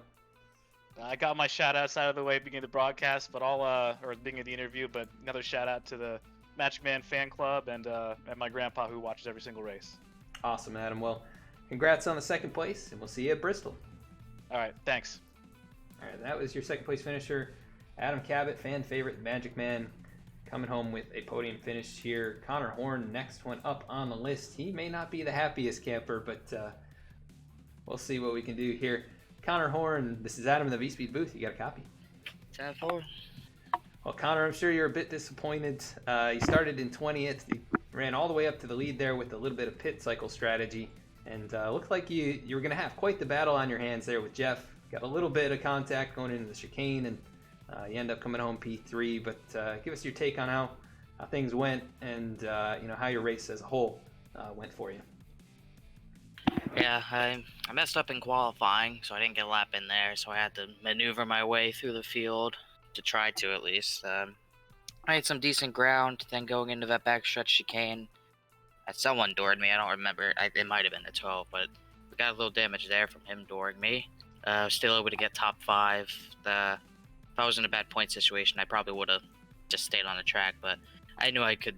Speaker 8: I got my shout outs out of the way at the beginning of the broadcast, but or at the beginning of the interview, but another shout out to the Magic Man fan club and my grandpa who watches every single race.
Speaker 1: Awesome, Adam. Well, congrats on the second place, and we'll see you at Bristol.
Speaker 8: All right, thanks.
Speaker 1: All right, that was your second place finisher, Adam Cabot, fan favorite Magic Man, coming home with a podium finish here. Connor Horn, next one up on the list. He may not be the happiest camper, but we'll see what we can do here. Connor Horn, this is Adam in the V-Speed booth. You got a copy?
Speaker 9: 10-4.
Speaker 1: Well, Connor, I'm sure you're a bit disappointed. You started in 20th. You ran all the way up to the lead there with a little bit of pit cycle strategy. And looked like you were going to have quite the battle on your hands there with Jeff. Got a little bit of contact going into the chicane, and you end up coming home P3. But give us your take on how things went and how your race as a whole went for you.
Speaker 9: Yeah, I messed up in qualifying, so I didn't get a lap in there, so I had to maneuver my way through the field, to try to at least. I had some decent ground, then going into that backstretch chicane, someone doored me, I don't remember, it might have been the 12, but we got a little damage there from him dooring me. I was still able to get top 5. If I was in a bad point situation, I probably would have just stayed on the track, but I knew I could.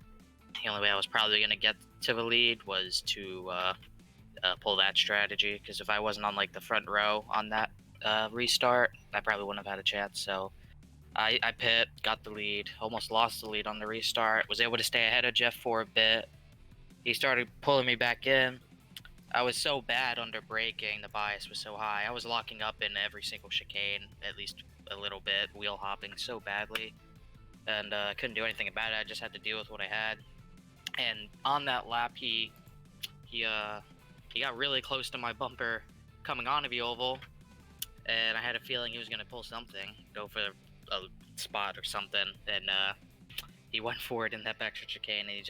Speaker 9: The only way I was probably going to get to the lead was to pull that strategy, because if I wasn't on like the front row on that restart, I probably wouldn't have had a chance. So I pit, got the lead, almost lost the lead on the restart, was able to stay ahead of Jeff for a bit. He started pulling me back in. I was so bad under braking, the bias was so high. I was locking up in every single chicane, at least a little bit, wheel hopping so badly, and I couldn't do anything about it. I just had to deal with what I had. And on that lap, he got really close to my bumper coming onto the oval, and I had a feeling he was going to pull something, go for a spot or something, and he went for it in that backstretch chicane, and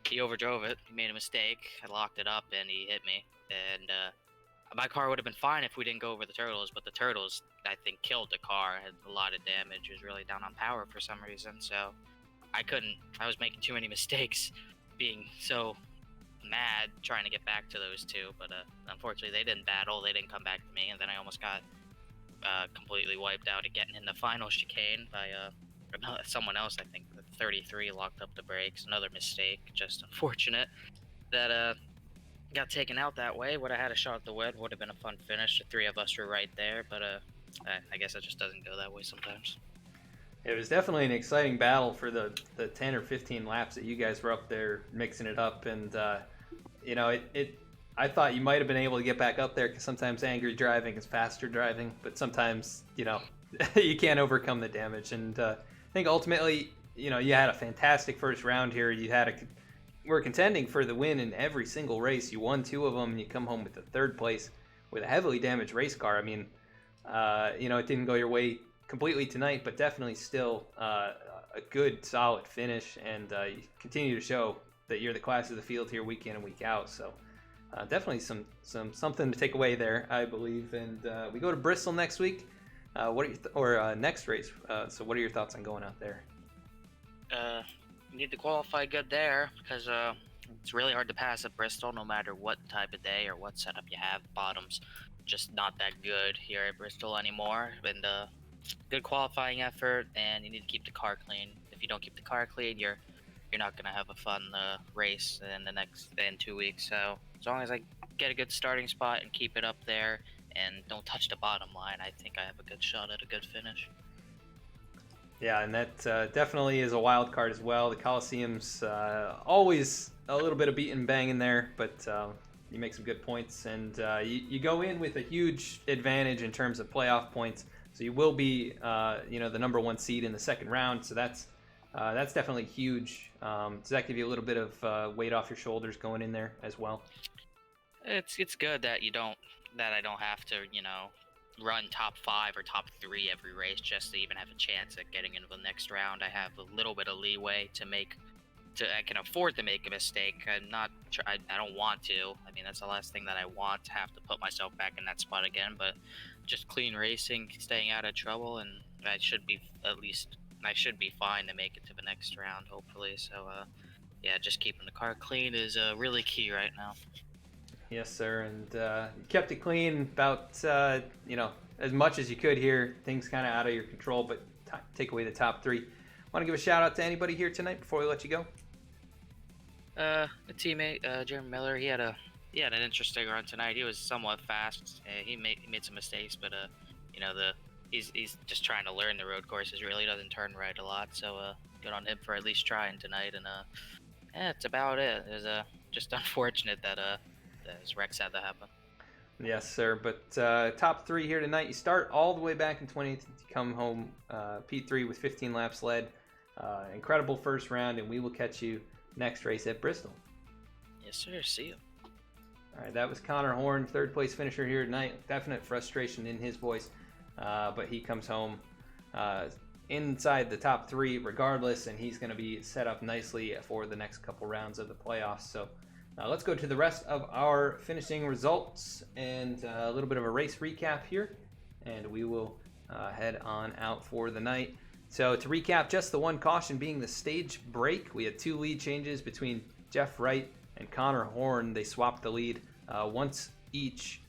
Speaker 9: he overdrove it. He made a mistake. I locked it up, and he hit me, and my car would have been fine if we didn't go over the turtles, but the turtles, I think, killed the car. Had a lot of damage. It was really down on power for some reason, so I was making too many mistakes, being so mad trying to get back to those two, but unfortunately they didn't battle. They didn't come back to me, and then I almost got completely wiped out at getting in the final chicane by someone else. I think the 33 locked up the brakes. Another mistake. Just unfortunate that got taken out that way. Would have had a shot at the win. Would have been a fun finish. The three of us were right there, but I guess it just doesn't go that way sometimes.
Speaker 1: It was definitely an exciting battle for the 10 or 15 laps that you guys were up there mixing it up, and you know, I thought you might have been able to get back up there, because sometimes angry driving is faster driving, but sometimes, you know, you can't overcome the damage. And I think ultimately, you know, you had a fantastic first round here. You had we're contending for the win in every single race. You won 2 of them, and you come home with the 3rd place with a heavily damaged race car. I mean, you know, it didn't go your way completely tonight, but definitely still a good, solid finish, and you continue to show that you're the class of the field here week in and week out. So definitely something to take away there, I believe. And we go to Bristol next week. What are your next race? So what are your thoughts on going out there?
Speaker 9: You need to qualify good there, because it's really hard to pass at Bristol no matter what type of day or what setup you have. Bottom's just not that good here at Bristol anymore. And good qualifying effort, and you need to keep the car clean. If you don't keep the car clean, you're not gonna have a fun race in 2 weeks. So as long as I get a good starting spot and keep it up there and don't touch the bottom line, I think I have a good shot at a good finish.
Speaker 1: Yeah, and that definitely is a wild card as well. The Coliseum's always a little bit of beat and bang in there, but you make some good points, and you go in with a huge advantage in terms of playoff points. So you will be, you know, the number 1 seed in the 2nd round. So that's definitely huge. Does that give you a little bit of weight off your shoulders going in there as well?
Speaker 9: It's good that I don't have to, you know, run top 5 or top 3 every race just to even have a chance at getting into the next round. I have a little bit of leeway I can afford to make a mistake. I don't want to. I mean, that's the last thing that I want, to have to put myself back in that spot again. But just clean racing, staying out of trouble, and I should be fine to make it to the next round, hopefully. So, yeah, just keeping the car clean is really key right now.
Speaker 1: Yes, sir. And you kept it clean about, you know, as much as you could here. Things kind of out of your control, but take away the top 3. Want to give a shout out to anybody here tonight before we let you go?
Speaker 9: A teammate, Jeremy Miller. He had an interesting run tonight. He was somewhat fast. He made some mistakes, but you know, he's just trying to learn the road courses. Really doesn't turn right a lot. So good on him for at least trying tonight. And that's about it. It was just unfortunate that his wrecks had to happen.
Speaker 1: Yes, sir. But top 3 here tonight. You start all the way back in 20th. You come home P3 with 15 laps led. Incredible first round, and we will catch you next race at Bristol.
Speaker 9: Yes, sir. See you.
Speaker 1: All right, that was Connor Horn, 3rd place finisher here tonight. Definite frustration in his voice, but he comes home inside the top 3 regardless, and he's going to be set up nicely for the next couple rounds of the playoffs. So let's go to the rest of our finishing results and a little bit of a race recap here, and we will head on out for the night. So to recap, just the one caution being the stage break. We had 2 lead changes between Jeff Wright and Connor Horn. They swapped the lead once each,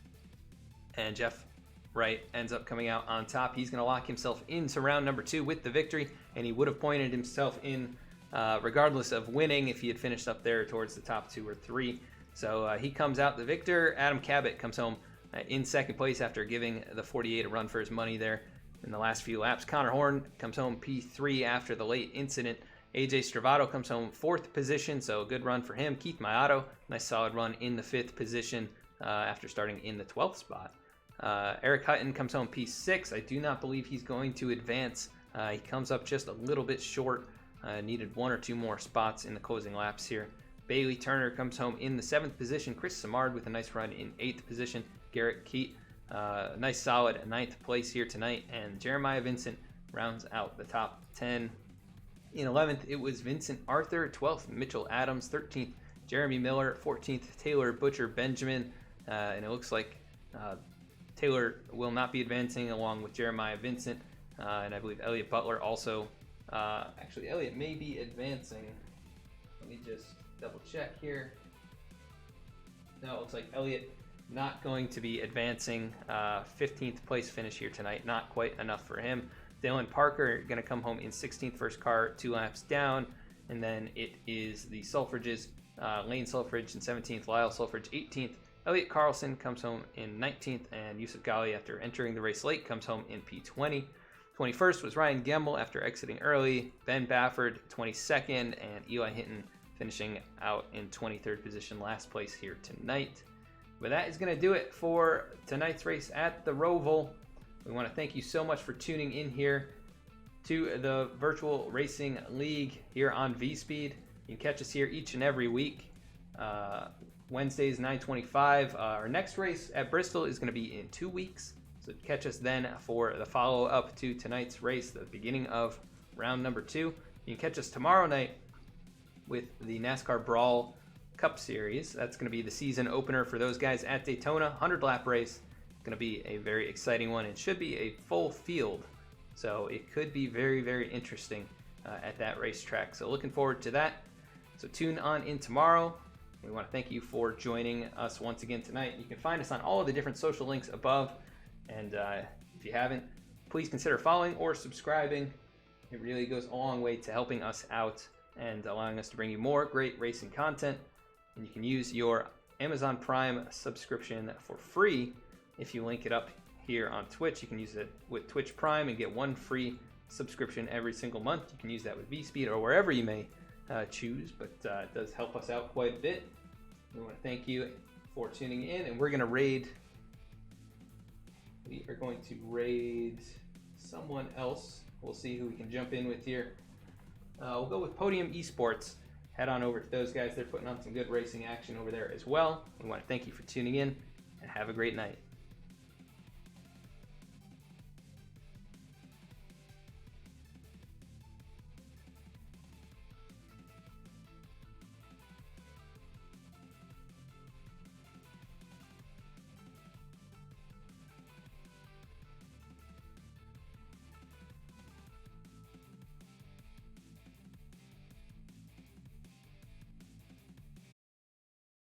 Speaker 1: and Jeff Wright ends up coming out on top. He's going to lock himself into round number 2 with the victory, and he would have pointed himself in regardless of winning if he had finished up there towards the top 2 or 3. So he comes out the victor. Adam Cabot comes home in 2nd place after giving the 48 a run for his money there in the last few laps. Connor Horn comes home P3 after the late incident. AJ Stravato comes home 4th position, so a good run for him. Keith Mayato, nice solid run in the 5th position after starting in the 12th spot. Eric Hutton comes home P6. I do not believe he's going to advance. He comes up just a little bit short. Needed 1 or 2 more spots in the closing laps here. Bailey Turner comes home in the 7th position. Chris Samard with a nice run in 8th position. Garrett Keat, nice solid 9th place here tonight. And Jeremiah Vincent rounds out the top 10. In 11th, it was Vincent Arthur. 12th, Mitchell Adams. 13th, Jeremy Miller. 14th, Taylor Butcher Benjamin. And it looks like Taylor will not be advancing along with Jeremiah Vincent, and I believe Elliott Butler also. Actually, Elliott may be advancing. Let me just double check here. No, it looks like Elliott not going to be advancing. 15th place finish here tonight, not quite enough for him. Dylan Parker going to come home in 16th, first car, 2 laps down. And then it is the Sulfridges, Lane Sulfridge in 17th, Lyle Sulfridge 18th. Elliot Carlson comes home in 19th, and Yusuf Ghali, after entering the race late, comes home in P20. 21st was Ryan Gemmel after exiting early. Ben Bafford 22nd, and Eli Hinton finishing out in 23rd position, last place here tonight. But that is going to do it for tonight's race at the Roval. We want to thank you so much for tuning in here to the Virtual Racing League here on V-Speed. You can catch us here each and every week. Wednesdays, 9:25. Our next race at Bristol is going to be in 2 weeks. So catch us then for the follow-up to tonight's race, the beginning of round number 2. You can catch us tomorrow night with the NASCAR Brawl Cup Series. That's going to be the season opener for those guys at Daytona. 100-lap race. Going to be a very exciting one. It should be a full field, so it could be very, very interesting at that racetrack. So looking forward to that. So tune on in tomorrow. We want to thank you for joining us once again tonight. You can find us on all of the different social links above. And if you haven't, please consider following or subscribing. It really goes a long way to helping us out and allowing us to bring you more great racing content. And you can use your Amazon Prime subscription for free if you link it up here on Twitch. You can use it with Twitch Prime and get 1 free subscription every single month. You can use that with V-Speed or wherever you may choose, but it does help us out quite a bit. We want to thank you for tuning in, and we're going to raid. We are going to raid someone else. We'll see who we can jump in with here. We'll go with Podium Esports. Head on over to those guys. They're putting on some good racing action over there as well. We want to thank you for tuning in, and have a great night.